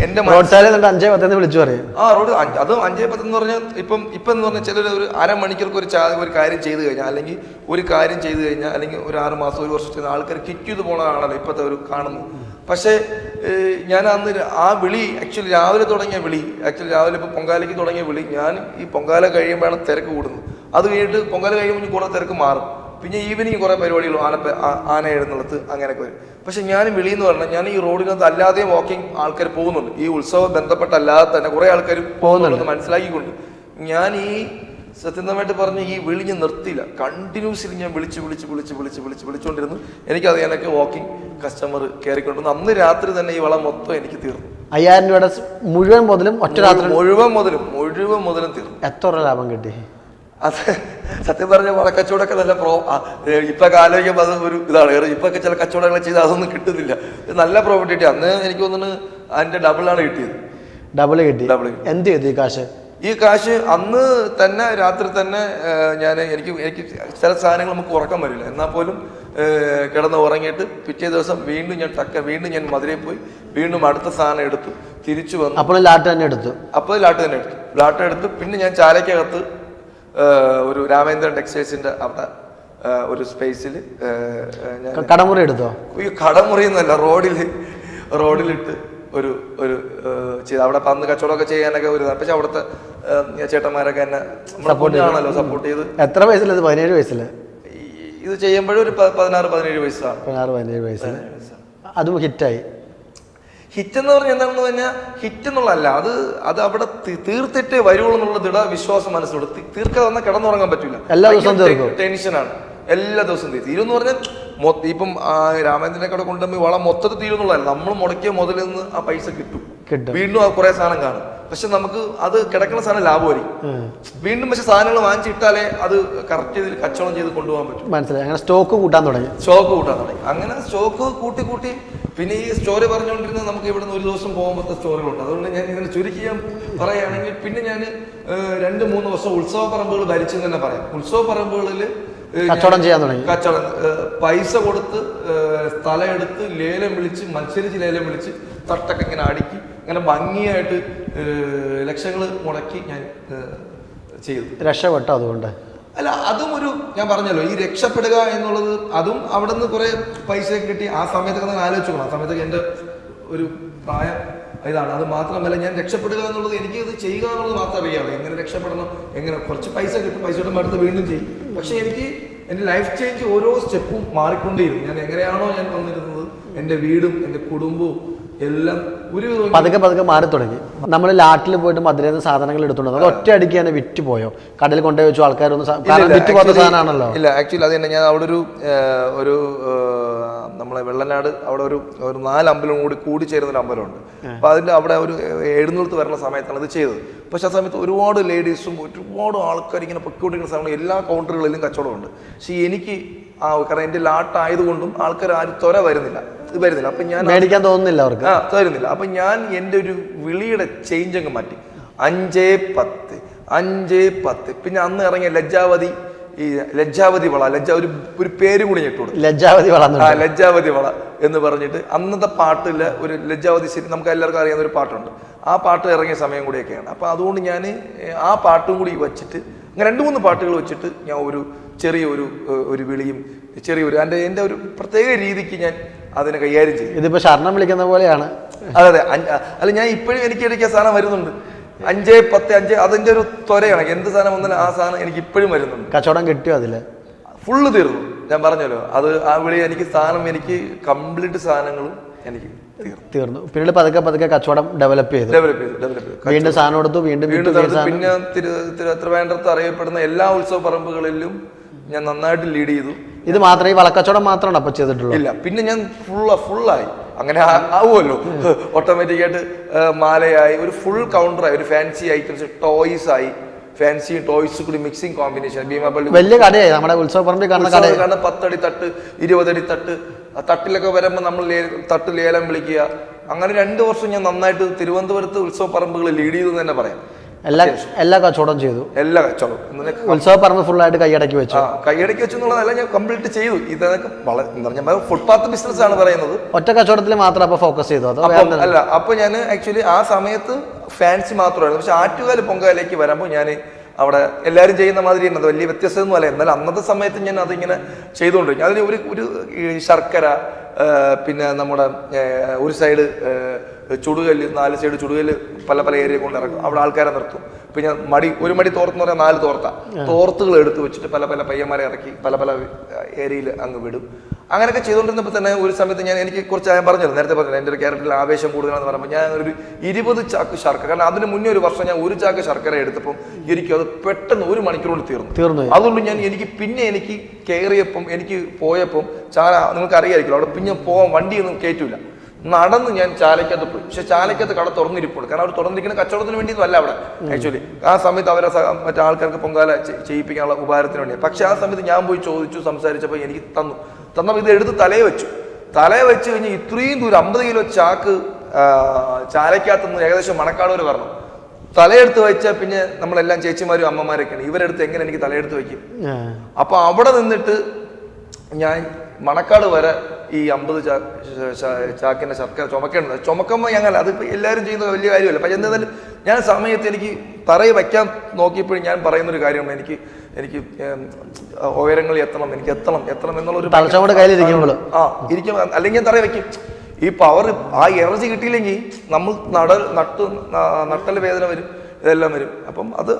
എന്റെ 5-10 വിളിച്ചു പറയും. റോഡ് അത് 5-10 എന്ന് പറഞ്ഞാൽ ഇപ്പം എന്ന് പറഞ്ഞാൽ ചിലർ ഒരു അരമണിക്കൂർക്ക് ഒരു കാര്യം ചെയ്തു കഴിഞ്ഞാൽ, അല്ലെങ്കിൽ അല്ലെങ്കിൽ ഒരു 6 മാസം 1 വർഷത്തിന് ആൾക്കാർ കിറ്റ് ചെയ്ത് പോകണതാണല്ലോ ഇപ്പോഴത്തെ ഒരു കാണുന്നത്. പക്ഷേ ഞാൻ അന്ന് ആ വിളി ആക്ച്വലി രാവിലെ ഇപ്പം പൊങ്കാലയ്ക്ക് തുടങ്ങിയ വിളി, ഞാൻ ഈ പൊങ്കാല കഴിയുമ്പോഴാണ് തിരക്ക് കൂടുന്നത്. അത് കഴിഞ്ഞിട്ട് പൊങ്കാല കഴിയുമ്പോൾ കുറേ തിരക്ക് മാറും. പിന്നെ ഈവനിങ് കുറേ പരിപാടികളും ആന എഴുന്നള്ളത്ത് അങ്ങനെയൊക്കെ വരും. പക്ഷെ ഞാൻ വിളിയെന്ന് പറഞ്ഞാൽ ഞാൻ ഈ റോഡിനകത്ത് അല്ലാതെ വാക്കിംഗ് ആൾക്കാർ പോകുന്നുണ്ട്. ഈ ഉത്സവം ബന്ധപ്പെട്ടല്ലാതെ തന്നെ കുറേ ആൾക്കാർ പോകുന്നുണ്ടെന്ന് മനസ്സിലാക്കിക്കൊണ്ട് ഞാൻ ഈ സത്യസന്ധമായിട്ട് പറഞ്ഞ് ഈ വിളി ഞാൻ നിർത്തിയില്ല. കണ്ടിന്യൂസ്ലി ഞാൻ വിളിച്ചുകൊണ്ടിരുന്നു. എനിക്കത് വാക്കിംഗ് കസ്റ്റമർ കയറിക്കൊണ്ടിരുന്നു. അന്ന് രാത്രി തന്നെ ഈ വളം മൊത്തം എനിക്ക് തീർന്നു. 5000 രൂപയുടെ മുഴുവൻ മുതലും ഒറ്റ രാത്രി മുഴുവൻ മുതലും തീർന്നു. എത്ര ലാഭം കിട്ടി? അത് സത്യം പറഞ്ഞ വളക്കച്ചവടമൊക്കെ നല്ല ഇപ്പൊക്കെ ആലോചിക്കുമ്പോൾ അത് ഒരു ഇതാണ്. ഇപ്പൊക്കെ ചില കച്ചവടങ്ങൾ ചെയ്ത് അതൊന്നും കിട്ടുന്നില്ല. നല്ല പ്രോഫിറ്റ് കിട്ടി. അന്ന് എനിക്ക് തോന്നുന്നു അതിന്റെ ഡബിളാണ് കിട്ടിയത്. ഡബിൾ കിട്ടി. എന്ത് ചെയ്തു ഈ കാശ്? അന്ന് തന്നെ രാത്രി തന്നെ എനിക്ക് ചില സാധനങ്ങൾ നമുക്ക് ഉറക്കം വരില്ല. എന്നാൽ പോലും കിടന്ന് ഉറങ്ങിയിട്ട് പിറ്റേ ദിവസം വീണ്ടും ഞാൻ മധുരയിൽ പോയി വീണ്ടും അടുത്ത സാധനം എടുത്തു തിരിച്ചു വന്നു. അപ്പോൾ ലാട്ട് തന്നെ എടുത്തു. ലാട്ട് എടുത്തു. പിന്നെ ഞാൻ ചാലക്കകത്ത് ഒരു രാമേന്ദ്രൻ ടെക്സ്റ്റൈൽസിന്റെ അവിടെ ഒരു സ്പേസിൽ കടമുറി എടുത്തോ? ഈ കടമുറി എന്നല്ല, റോഡിലിട്ട് ഒരു ഒരു ചെയ്ത് അവിടെ പന്ന് കച്ചവടമൊക്കെ ചെയ്യാനൊക്കെ ഒരു പക്ഷെ അവിടുത്തെ ചേട്ടന്മാരൊക്കെ എന്നെ ആണല്ലോ സപ്പോർട്ട് ചെയ്ത്. എത്ര വയസ്സിലത്? 17 വയസ്സിൽ ഇത് ചെയ്യുമ്പോഴും ഒരു 16-17 വയസ്സാണ്. 16-17 വയസ്സിൽ അതും ഹിറ്റായി. ഹിറ്റ് എന്ന് പറഞ്ഞാൽ എന്താണെന്ന് പറഞ്ഞാൽ ഹിറ്റ് എന്നുള്ളതല്ല, അത് അവിടെ തീർത്തിട്ടേ വരുള്ളൂ എന്നുള്ള ദൃഢ വിശ്വാസം മനസ്സിലോട്. തീർക്കാതെ വന്നാൽ കിടന്നുറങ്ങാൻ പറ്റില്ല. എല്ലാ ദിവസവും ടെൻഷനാണ്. എല്ലാ ദിവസവും തീരുമെന്ന് പറഞ്ഞാൽ ഇപ്പം രാമേന്ദ്രനെ കട കൊണ്ടുപോയി വളം മൊത്തത്തിൽ തീരുന്നുള്ളതല്ല. നമ്മൾ മുടക്കിയ മുതലിൽ നിന്ന് ആ പൈസ കിട്ടും. വീണ്ടും ആ കുറെ സാധനം കാണും. പക്ഷെ നമുക്ക് അത് കിടക്കുന്ന സാധനം ലാഭമായിരിക്കും. വീണ്ടും പക്ഷെ സാധനങ്ങൾ വാങ്ങിച്ചിട്ടാലേ അത് കറക്റ്റ് ചെയ്ത് കച്ചവടം ചെയ്ത് കൊണ്ടുപോകാൻ പറ്റും. മനസ്സിലായി. അങ്ങനെ സ്റ്റോക്ക് കൂട്ടാൻ തുടങ്ങി. അങ്ങനെ സ്റ്റോക്ക് കൂട്ടി പിന്നെ ഈ സ്റ്റോറി പറഞ്ഞുകൊണ്ടിരുന്നത് നമുക്ക് ഇവിടുന്ന് ഒരു ദിവസം പോകുമ്പോഴത്തെ സ്റ്റോറികളുണ്ട്. അതുകൊണ്ട് ഞാൻ ഇങ്ങനെ ചുരുക്കി ഞാൻ പറയുകയാണെങ്കിൽ പിന്നെ ഞാൻ 2-3 വർഷം ഉത്സവ പറമ്പുകൾ ഭരിച്ചെന്ന് തന്നെ പറയാം. ഉത്സവ പറമ്പുകളിൽ കച്ചവടം ചെയ്യാൻ തുടങ്ങി. പൈസ കൊടുത്ത് സ്ഥലം എടുത്ത് ലേലം വിളിച്ച് മത്സരിച്ച് ലേലം വിളിച്ച് തട്ടൊക്കെ ഇങ്ങനെ അടുക്കി അങ്ങനെ ഭംഗിയായിട്ട് ലക്ഷങ്ങൾ മുടക്കി ഞാൻ ചെയ്തു. രക്ഷപ്പെട്ടു. അതുകൊണ്ട് അല്ല, അതും ഒരു ഞാൻ പറഞ്ഞല്ലോ ഈ രക്ഷപ്പെടുക എന്നുള്ളത് അതും അവിടെ നിന്ന് കുറെ പൈസ കിട്ടി. ആ സമയത്തൊക്കെ ഞാൻ ആലോചിച്ചോളാം. ആ സമയത്തൊക്കെ എൻ്റെ ഒരു പ്രായം ഇതാണ്. അത് മാത്രമല്ല ഞാൻ രക്ഷപ്പെടുക എന്നുള്ളത് എനിക്ക് ഇത് ചെയ്യുക എന്നുള്ളത് മാത്രം അറിയാമല്ലോ. എങ്ങനെ രക്ഷപ്പെടണം, എങ്ങനെ കുറച്ച് പൈസ കിട്ടും, പൈസ കിട്ടുമ്പോൾ അടുത്ത് വീണ്ടും ചെയ്യും. പക്ഷെ എനിക്ക് എൻ്റെ ലൈഫ് ചേഞ്ച് ഓരോ സ്റ്റെപ്പും മാറിക്കൊണ്ടേയിരുന്നു. ഞാൻ എങ്ങനെയാണോ ഞാൻ വന്നിരുന്നത്, എൻ്റെ വീടും എൻ്റെ കുടുംബവും എല്ലാം ഒരു പതുക്കെ മാറി തുടങ്ങി. നമ്മൾ ലാട്ടിൽ പോയിട്ട് മധുരയിൽ നിന്ന് സാധനങ്ങൾ എടുത്തുകൊണ്ട് അത് ഒറ്റ അടിക്ക് തന്നെ വിറ്റ് പോയോ? കടയിൽ കൊണ്ടുപോയി വെച്ചു ആൾക്കാരൊന്നും വിറ്റ് പോകാത്ത സാധനമാണല്ലോ. ഇല്ല, ആക്ച്വലി അത് തന്നെ ഞാൻ അവിടെ ഒരു നമ്മളെ വെള്ളനാട് അവിടെ ഒരു 4 അമ്പലം കൂടി ചേരുന്നൊരു അമ്പലമുണ്ട്. അപ്പൊ അതിന്റെ അവിടെ ഒരു എഴുന്നൂറ് വരുന്ന സമയത്താണ് ഇത് ചെയ്തത്. പക്ഷെ ആ സമയത്ത് ഒരുപാട് ലേഡീസും ഒരുപാട് ആൾക്കാർ ഇങ്ങനെ പൊക്കിക്കൊണ്ടിരിക്കുന്ന സാധനങ്ങൾ എല്ലാ കൗണ്ടറുകളിലും കച്ചവടമുണ്ട്. പക്ഷെ എനിക്ക് കാരണം എൻ്റെ ലാട്ടായതുകൊണ്ടും ആൾക്കാർ ആരും വരുന്നില്ല. അപ്പൊ ഞാൻ മേടിക്കാൻ തോന്നുന്നില്ല അവർക്ക്. തരുന്നില്ല. അപ്പൊ ഞാൻ എൻ്റെ ഒരു വിളിയുടെ ചേഞ്ച് അങ്ങ് മാറ്റി. 5-10 പിന്നെ അന്ന് ഇറങ്ങിയ ലജ്ജാവതി വള ഒരു പേരും കൂടി ഞെട്ടു കൊടുത്തു. ലജ്ജാവതി വള എന്ന് പറഞ്ഞിട്ട് അന്നത്തെ പാട്ടില്ല ഒരു ലജ്ജാവതി ശരി നമുക്ക് എല്ലാവർക്കും അറിയാവുന്ന ഒരു പാട്ടുണ്ട്. ആ പാട്ട് ഇറങ്ങിയ സമയം കൂടിയൊക്കെയാണ്. അപ്പൊ അതുകൊണ്ട് ഞാൻ ആ പാട്ടും കൂടി വെച്ചിട്ട് അങ്ങനെ 2-3 പാട്ടുകൾ വെച്ചിട്ട് ഞാൻ ഒരു ചെറിയ ഒരു വിളിയും ചെറിയൊരു എൻ്റെ ഒരു പ്രത്യേക രീതിക്ക് ഞാൻ അതിനെ കൈകാര്യം ചെയ്യും. ഇതിപ്പോ ശരണം വിളിക്കുന്ന പോലെയാണ്. അതെ. അല്ല, ഞാൻ ഇപ്പോഴും എനിക്ക് ഇടയ്ക്ക് ആ സാധനം വരുന്നുണ്ട്. 5-10 അതിന്റെ ഒരു ത്വരയാണ്. എന്ത് സാധനം വന്നാലും ആ സാധനം എനിക്ക് ഇപ്പോഴും വരുന്നുണ്ട്. കച്ചവടം കിട്ടിയോ? അതില് ഫുള്ള് തീർന്നു. ഞാൻ പറഞ്ഞല്ലോ അത് ആ വിളി എനിക്ക് എനിക്ക് കംപ്ലീറ്റ് സാധനങ്ങളും എനിക്ക് തീർന്നു. പിന്നീട് പതുക്കെ കച്ചവടം ഡെവലപ്പ് ചെയ്തു. വീണ്ടും സാധനം കൊടുത്തു. വീണ്ടും പിന്നെ തിരുവനന്തപുരത്ത് അറിയപ്പെടുന്ന എല്ലാ ഉത്സവ പറമ്പുകളിലും ഞാൻ നന്നായിട്ട് ലീഡ് ചെയ്തു. ഇത് മാത്രമേ ഈ വളക്കച്ചവടം മാത്രമാണ് അപ്പൊ ചെയ്തിട്ടുള്ളൂ? ഇല്ല, പിന്നെ ഞാൻ ഫുള്ളായി. അങ്ങനെ ആവുമല്ലോ ഓട്ടോമാറ്റിക്കായിട്ട്. മാലയായി, ഒരു ഫുൾ കൗണ്ടറായി, ഒരു ഫാൻസി ഐറ്റംസ്, ടോയ്സ് ആയി. ഫാൻസി ടോയ്സ് കൂടി മിക്സിംഗ് കോമ്പിനേഷൻ. ഭീമാപള്ളി വലിയ കടയായി. നമ്മുടെ ഉത്സവ പറമ്പിൽ കാണുന്ന 10 അടി തട്ട്, 20 അടി തട്ട്. തട്ടിലൊക്കെ വരുമ്പോൾ നമ്മൾ തട്ട് ലേലം വിളിക്കുക. അങ്ങനെ 2 വർഷം ഞാൻ നന്നായിട്ട് തിരുവനന്തപുരത്ത് ഉത്സവ പറമ്പുകൾ ലീഡ് ചെയ്തു തന്നെ പറയാം. എല്ലാ കച്ചവടം ചെയ്തു. എല്ലാ കച്ചവടം ഉത്സവ പറമ്പ് ഫുള്ളായിട്ട് കൈയടക്കി വെച്ചു. കൈയടക്കി വെച്ചു എന്നുള്ളതല്ല, ഞാൻ കംപ്ലീറ്റ് ചെയ്തു. ഇതൊക്കെ ഫുട്പാത്ത് ബിസിനസ് ആണ് പറയുന്നത്. ഒറ്റ കച്ചവടത്തിൽ മാത്രം അപ്പൊ ഫോക്കസ് ചെയ്തു? അല്ല, അപ്പൊ ഞാൻ ആക്ച്വലി ആ സമയത്ത് ഫാൻസി മാത്രമായിരുന്നു. പക്ഷെ ആറ്റുകാല് പൊങ്കാലയ്ക്ക് വരുമ്പോൾ ഞാൻ അവിടെ എല്ലാവരും ചെയ്യുന്ന മാതിരി തന്നെ അത് വലിയ വ്യത്യസ്തമൊന്നും അല്ല. എന്നാൽ അന്നത്തെ സമയത്ത് ഞാൻ അതിങ്ങനെ ചെയ്തുകൊണ്ടിരിക്കും. അതിന് ഒരു ശർക്കര, പിന്നെ നമ്മുടെ ഒരു സൈഡ് ചുടുകല്ല്, 4 സൈഡ് ചുടുകല്ല് പല ഏരിയ കൊണ്ട് ഇറക്കും. അവിടെ ആൾക്കാരെ നിർത്തും. പിന്നെ ഒരു മടി തോർത്തെന്ന് പറഞ്ഞാൽ 4 തോർത്തുകൾ എടുത്ത് വെച്ചിട്ട് പല പയ്യന്മാരെ ഇറക്കി പല ഏരിയയിൽ അങ്ങ് വിടും. അങ്ങനെയൊക്കെ ചെയ്തുകൊണ്ടിരുന്നപ്പോൾ തന്നെ ഒരു സമയത്ത് എനിക്ക് കുറച്ച് ഞാൻ പറഞ്ഞല്ലോ, നേരത്തെ പറഞ്ഞല്ലോ എൻ്റെ ഒരു ക്യാരക്ടറിൽ ആവേശം കൂടുതലാണെന്ന് പറയുമ്പോൾ ഞാൻ ഒരു 20 ചാക്ക് ശർക്കര, കാരണം അതിന് മുന്നേ ഒരു വർഷം ഞാൻ 1 ചാക്ക് ശർക്കര എടുത്തപ്പം എനിക്ക് അത് പെട്ടെന്ന് 1 മണിക്കൂർ തീർന്നു. അതുകൊണ്ട് എനിക്ക് കയറിയപ്പം എനിക്ക് പോയപ്പം നിങ്ങൾക്ക് അറിയാമായിരിക്കും അവിടെ പിന്നെ പോകാൻ വണ്ടിയൊന്നും കയറ്റൂല. നടന്ന് ഞാൻ ചാലക്കകത്ത് പോയി. പക്ഷെ ചാലക്കകത്ത് കട തുറന്നിരിപ്പുണ്ട്. കാരണം അവർ തുറന്നിരിക്കുന്ന കച്ചവടത്തിന് വേണ്ടിയൊന്നും അല്ല അവിടെ. ആക്ച്വലി ആ സമയത്ത് അവരെ മറ്റേ ആൾക്കാർക്ക് പൊങ്കാല ചെയ്യിപ്പിക്കാനുള്ള ഉപകാരത്തിന് വേണ്ടിയാണ്. പക്ഷെ ആ സമയത്ത് ഞാൻ പോയി ചോദിച്ചു, സംസാരിച്ചപ്പോൾ എനിക്ക് തന്നപ്പോൾ ഇത് എടുത്ത് തലയെ വെച്ച് കഴിഞ്ഞ് ഇത്രയും ദൂരം 50 കിലോ ചാക്ക് ചാലക്കകത്തുനിന്ന് ഏകദേശം മണക്കാട് വരെ വരണം. തലയെടുത്ത് വെച്ചാൽ പിന്നെ നമ്മളെല്ലാം ചേച്ചിമാരും അമ്മമാരൊക്കെയാണ്. ഇവരെടുത്ത് എങ്ങനെ എനിക്ക് തലയെടുത്ത് വയ്ക്കും? അപ്പൊ അവിടെ നിന്നിട്ട് ഞാൻ മണക്കാട് വരെ ഈ 50 ചാക്കിന്റെ ശർക്കര ചുമക്കുമ്പോൾ ഞങ്ങൾ അതിപ്പോ എല്ലാവരും ചെയ്യുന്ന വലിയ കാര്യമല്ല. പക്ഷെ എന്തായാലും ഞാൻ സമയത്ത് എനിക്ക് തറയിൽ വയ്ക്കാൻ നോക്കിയപ്പോഴും ഞാൻ പറയുന്നൊരു കാര്യമാണ്, എനിക്ക് ഉയരങ്ങളിൽ എത്തണം എന്നുള്ളൊരു ഇരിക്കും. അല്ലെങ്കിൽ ഞാൻ തറയിൽ വയ്ക്കും. ഈ പവർ ആ എനർജി കിട്ടിയില്ലെങ്കിൽ നമ്മൾ നട്ടൽ വേദന വരും, ഇതെല്ലാം വരും. അപ്പം അത്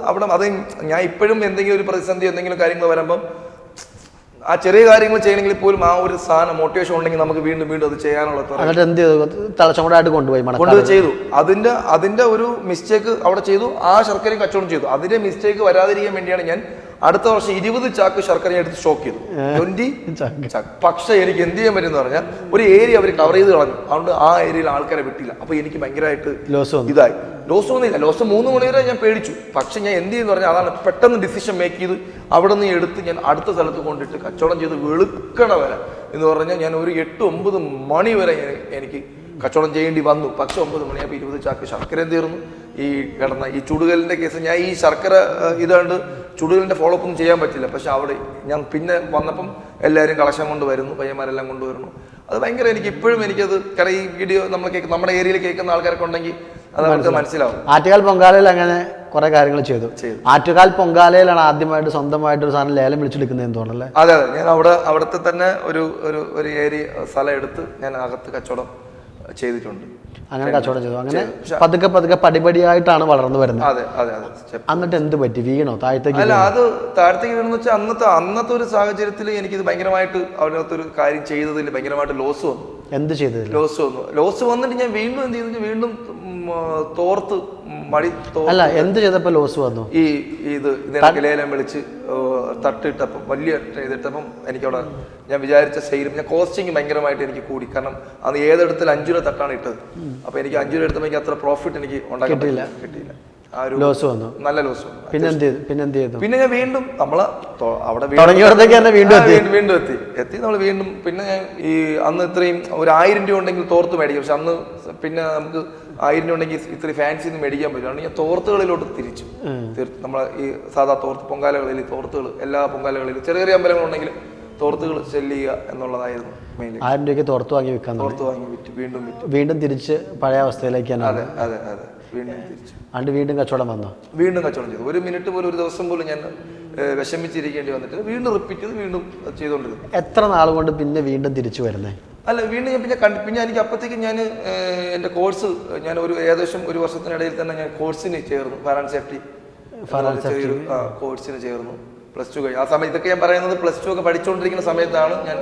ഞാൻ ഇപ്പോഴും എന്തെങ്കിലും ഒരു പ്രതിസന്ധി എന്തെങ്കിലും കാര്യങ്ങൾ വരുമ്പം ആ ചെറിയ കാര്യങ്ങൾ ചെയ്യണമെങ്കിൽ പോലും ആ ഒരു സാധനം മോട്ടിവേഷൻ ഉണ്ടെങ്കിൽ നമുക്ക് വീണ്ടും വീണ്ടും അത് ചെയ്യാനുള്ള കൊണ്ടുപോയി ചെയ്തു. അതിന്റെ ഒരു മിസ്റ്റേക്ക് അവിടെ ചെയ്തു, ആ ശർക്കരയും കച്ചവടം ചെയ്തു. അതിന്റെ മിസ്റ്റേക്ക് വരാതിരിക്കാൻ വേണ്ടിയാണ് ഞാൻ അടുത്ത വർഷം 20 ചാക്ക് ശർക്കര എടുത്ത് സ്റ്റോക്ക് ചെയ്തു, 20 ചാക്ക്. പക്ഷെ എനിക്ക് എന്ത് ചെയ്യാൻ പറ്റുമെന്ന് പറഞ്ഞാൽ ഒരു ഏരിയ അവർ കവർ ചെയ്ത് കളഞ്ഞു. അതുകൊണ്ട് ആ ഏരിയയിൽ ആൾക്കാരെ വിട്ടില്ല. അപ്പൊ എനിക്ക് ഭയങ്കരമായിട്ട് ഇതായി. ലോസ് ഒന്നുമില്ല, ലോസ് 3 മണി വരെ ഞാൻ പേടിച്ചു. പക്ഷെ ഞാൻ എന്ത് ചെയ്യുന്ന പറഞ്ഞാൽ അതാണ് പെട്ടെന്ന് ഡിസിഷൻ മേക്ക് ചെയ്ത് അവിടെ നിന്ന് എടുത്ത് ഞാൻ അടുത്ത സ്ഥലത്ത് കൊണ്ടിട്ട് കച്ചവടം ചെയ്ത് വെളുക്കണ വരെ എന്ന് പറഞ്ഞാൽ ഞാൻ ഒരു 8-9 മണി വരെ എനിക്ക് കച്ചവടം ചെയ്യേണ്ടി വന്നു. പക്ഷെ 9 മണിയാകുമ്പോൾ 20 ചാക്ക് ശർക്കരയും തീർന്നു. ഈ കിടന്ന ഈ ചുടുകലിൻ്റെ കേസ് ഞാൻ ഈ ശർക്കര ഇതാണ്ട് ചുടുകലിൻ്റെ ഫോളോ അപ്പ് ഒന്നും ചെയ്യാൻ പറ്റില്ല. പക്ഷെ അവിടെ ഞാൻ പിന്നെ വന്നപ്പം എല്ലാവരും കളക്ഷൻ കൊണ്ടുവരുന്നു, പയ്യന്മാരെല്ലാം കൊണ്ടുവരുന്നു. അത് ഭയങ്കര എനിക്ക് ഇപ്പോഴും എനിക്കത് കാരണം ഈ വീഡിയോ നമ്മുടെ ഏരിയയിൽ കേൾക്കുന്ന ആൾക്കാരൊക്കെ ഉണ്ടെങ്കിൽ അത് അവർക്ക് മനസ്സിലാവും. ആറ്റുകാൽ പൊങ്കാലയിൽ അങ്ങനെ കുറെ കാര്യങ്ങൾ ചെയ്തു. ആറ്റുകാൽ പൊങ്കാലയിലാണ് ആദ്യമായിട്ട് സ്വന്തമായിട്ട് ഒരു സാധനം ലേലം വിളിച്ചെടുക്കുന്നതെന്ന് തോന്നുന്നല്ലേ? അതെ, ഞാൻ അവിടുത്തെ തന്നെ ഒരു ഏരിയ സ്ഥലം എടുത്ത് ഞാൻ അകത്ത് കച്ചവടം ചെയ്തിട്ടുണ്ട്. അങ്ങനെ കച്ചവടം ചെയ്തു. അങ്ങനെ പതുക്കെ പടിപടിയായിട്ടാണ് വളർന്നു വരുന്നത്. അതെ അതെ അതെ. എന്നിട്ട് എന്ത് പറ്റി? വീണോ താഴത്തേക്ക്? അല്ല, അത് താഴത്തേക്ക് വീണെന്ന് വെച്ചാൽ അന്നത്തെ ഒരു സാഹചര്യത്തിൽ എനിക്കിത് ഭയങ്കരമായിട്ട് അവിടുത്തെ കാര്യം ചെയ്തതിൽ ഭയങ്കരമായിട്ട് ലോസ് വന്നു. എന്ത് ചെയ്തത്? ലോസ് വന്നിട്ട് ഞാൻ വീണ്ടും എന്ത് ചെയ്തു, വീണ്ടും തോർത്ത് അല്ല എന്ത് ചെയ്തപ്പോ ലോസ് വന്നു? ഇത് ലേലം വിളിച്ച് തട്ടിട്ടപ്പം വലിയ ചെയ്തിട്ടപ്പം എനിക്കവിടെ ഞാൻ വിചാരിച്ച സെയിലും ഞാൻ കോസ്റ്റിങ് ഭയങ്കരമായിട്ട് എനിക്ക് കൂടി. കാരണം അത് ഏതെടുത്തിൽ 5 രൂപ തട്ടാണ് ഇട്ടത്. അപ്പൊ എനിക്ക് 5 രൂപ എടുത്തപ്പോൾ എനിക്ക് അത്ര പ്രോഫിറ്റ് എനിക്ക് കിട്ടിയില്ല. ലോസ് വന്നു, നല്ല ലോസ് വന്നു. പിന്നെ ഞാൻ വീണ്ടും അവിടെ വീണ്ടും എത്തി നമ്മൾ വീണ്ടും പിന്നെ ഞാൻ അന്ന് ഇത്രയും ഒരു 1000 രൂപ ഉണ്ടെങ്കിൽ തോർത്ത് മേടിക്കും. പക്ഷെ അന്ന് പിന്നെ നമുക്ക് 1000 രൂപ ഉണ്ടെങ്കിൽ ഇത്രയും ഫാൻസി ഒന്നും മേടിക്കാൻ പറ്റില്ല. ഞാൻ തോർത്തുകളിലോട്ട് തിരിച്ചു. നമ്മളെ ഈ സാധാ പൊങ്കാലകളിൽ തോർത്തുകൾ എല്ലാ പൊങ്കാലകളിലും ചെറിയ ചെറിയ അമ്പലങ്ങളുണ്ടെങ്കിൽ തോർത്തുകൾ സെല്ല് ചെയ്യുക എന്നുള്ളതായിരുന്നു മെയിൻ. 1000 രൂപയ്ക്ക് തോർത്ത് വാങ്ങി വിൽക്കാൻ വിറ്റ് വീണ്ടും തിരിച്ച് പഴയ അവസ്ഥയിലേക്കാണ്. അതെ അതെ അതെ, വീണ്ടും തിരിച്ചു. വീണ്ടും കച്ചവടം വന്നു. വീണ്ടും കച്ചവടം ചെയ്തു. ഒരു മിനിറ്റ് പോലും ഒരു ദിവസം പോലും ഞാൻ വിഷമിച്ചിരിക്കേണ്ടി വന്നിട്ട് വീണ്ടും റിപ്പീറ്റ് ചെയ്ത് വീണ്ടും ചെയ്തുകൊണ്ടിരുന്നു. എത്ര നാൾ കൊണ്ട് പിന്നെ വീണ്ടും തിരിച്ചു വരുന്നേ? അല്ല, വീണ്ടും ഞാൻ പിന്നെ എനിക്ക് അപ്പോഴത്തേക്ക് ഞാൻ എൻ്റെ കോഴ്സ് ഞാൻ ഏകദേശം ഒരു വർഷത്തിനിടയിൽ തന്നെ ഞാൻ കോഴ്സിന് ചേർന്നു. ഫയർ ആൻഡ് സേഫ്റ്റി കോഴ്സിന് ചേർന്നു. +2 കഴിഞ്ഞു. ആ സമയത്ത് ഇതൊക്കെ ഞാൻ പറയുന്നത് +2 ഒക്കെ പഠിച്ചുകൊണ്ടിരിക്കുന്ന സമയത്താണ് ഞാൻ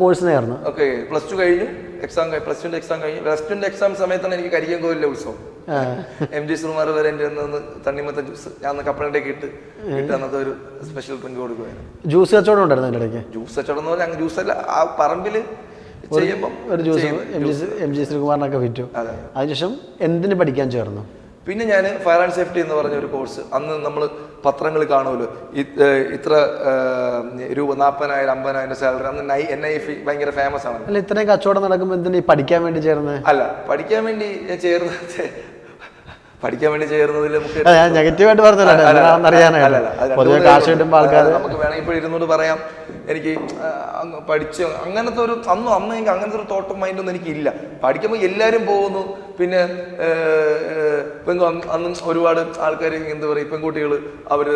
കോഴ്സിന് ചേർന്നു. ഓക്കെ, +2 കഴിഞ്ഞു. +2 എക്സാം കഴിഞ്ഞു. +2 എക്സാം സമയത്താണ് എനിക്ക് കരിയങ്കോവിലെ ഉത്സവം. MG ശ്രീകുമാർ വരെ എൻ്റെ തണ്ണിമത്ത ജ്യൂസ് ഞാൻ കപ്പലിൻ്റെയൊക്കെ ഇട്ട് അന്നത്തെ ഒരു സ്പെഷ്യൽ ഡ്രിങ്ക് കൊടുക്കുമായിരുന്നു. ജ്യൂസ് കച്ചവടം ഉണ്ടായിരുന്നു എൻ്റെ ഇടയ്ക്ക്. ജ്യൂസ് കച്ചവടം എന്ന് പറഞ്ഞാൽ ജ്യൂസ് അല്ല, ആ പറമ്പിൽ ചെയ്യുമ്പോൾ ഒരു ജ്യൂസ് MG ശ്രീകുമാറിനൊക്കെ വിറ്റു. അതിനുശേഷം എന്തിന് പഠിക്കാൻ ചേർന്നു? പിന്നെ ഞാൻ ഫയർ ആൻഡ് സേഫ്റ്റി എന്ന് പറഞ്ഞ ഒരു കോഴ്സ് അന്ന് നമ്മൾ പത്രങ്ങളിൽ കാണുമല്ലോ, ഇത്ര രൂപ 40,000 50,000 സാലറി. അന്ന് NIF ഭയങ്കര ഫേമസ് ആണ്. അല്ല, ഇത്രയും കച്ചവടം നടക്കുമ്പോൾ എന്തിനാ പഠിക്കാൻ വേണ്ടി ചേർന്നത്? അല്ല, പഠിക്കാൻ വേണ്ടി ചേർന്നതിൽ നമുക്ക് നെഗറ്റീവായിട്ട് നമുക്ക് വേണമെങ്കിൽ ഇപ്പോൾ ഇരുന്നോട് പറയാം. എനിക്ക് പഠിച്ച് അങ്ങനത്തെ ഒരു അന്ന് എനിക്ക് അങ്ങനത്തെ ഒരു തോട്ട് മൈൻഡൊന്നും എനിക്കില്ല. പഠിക്കുമ്പോൾ എല്ലാവരും പോകുന്നു. പിന്നെ അന്ന് ഒരുപാട് ആൾക്കാർ എന്താ പറയുക, പെൺകുട്ടികൾ അവർ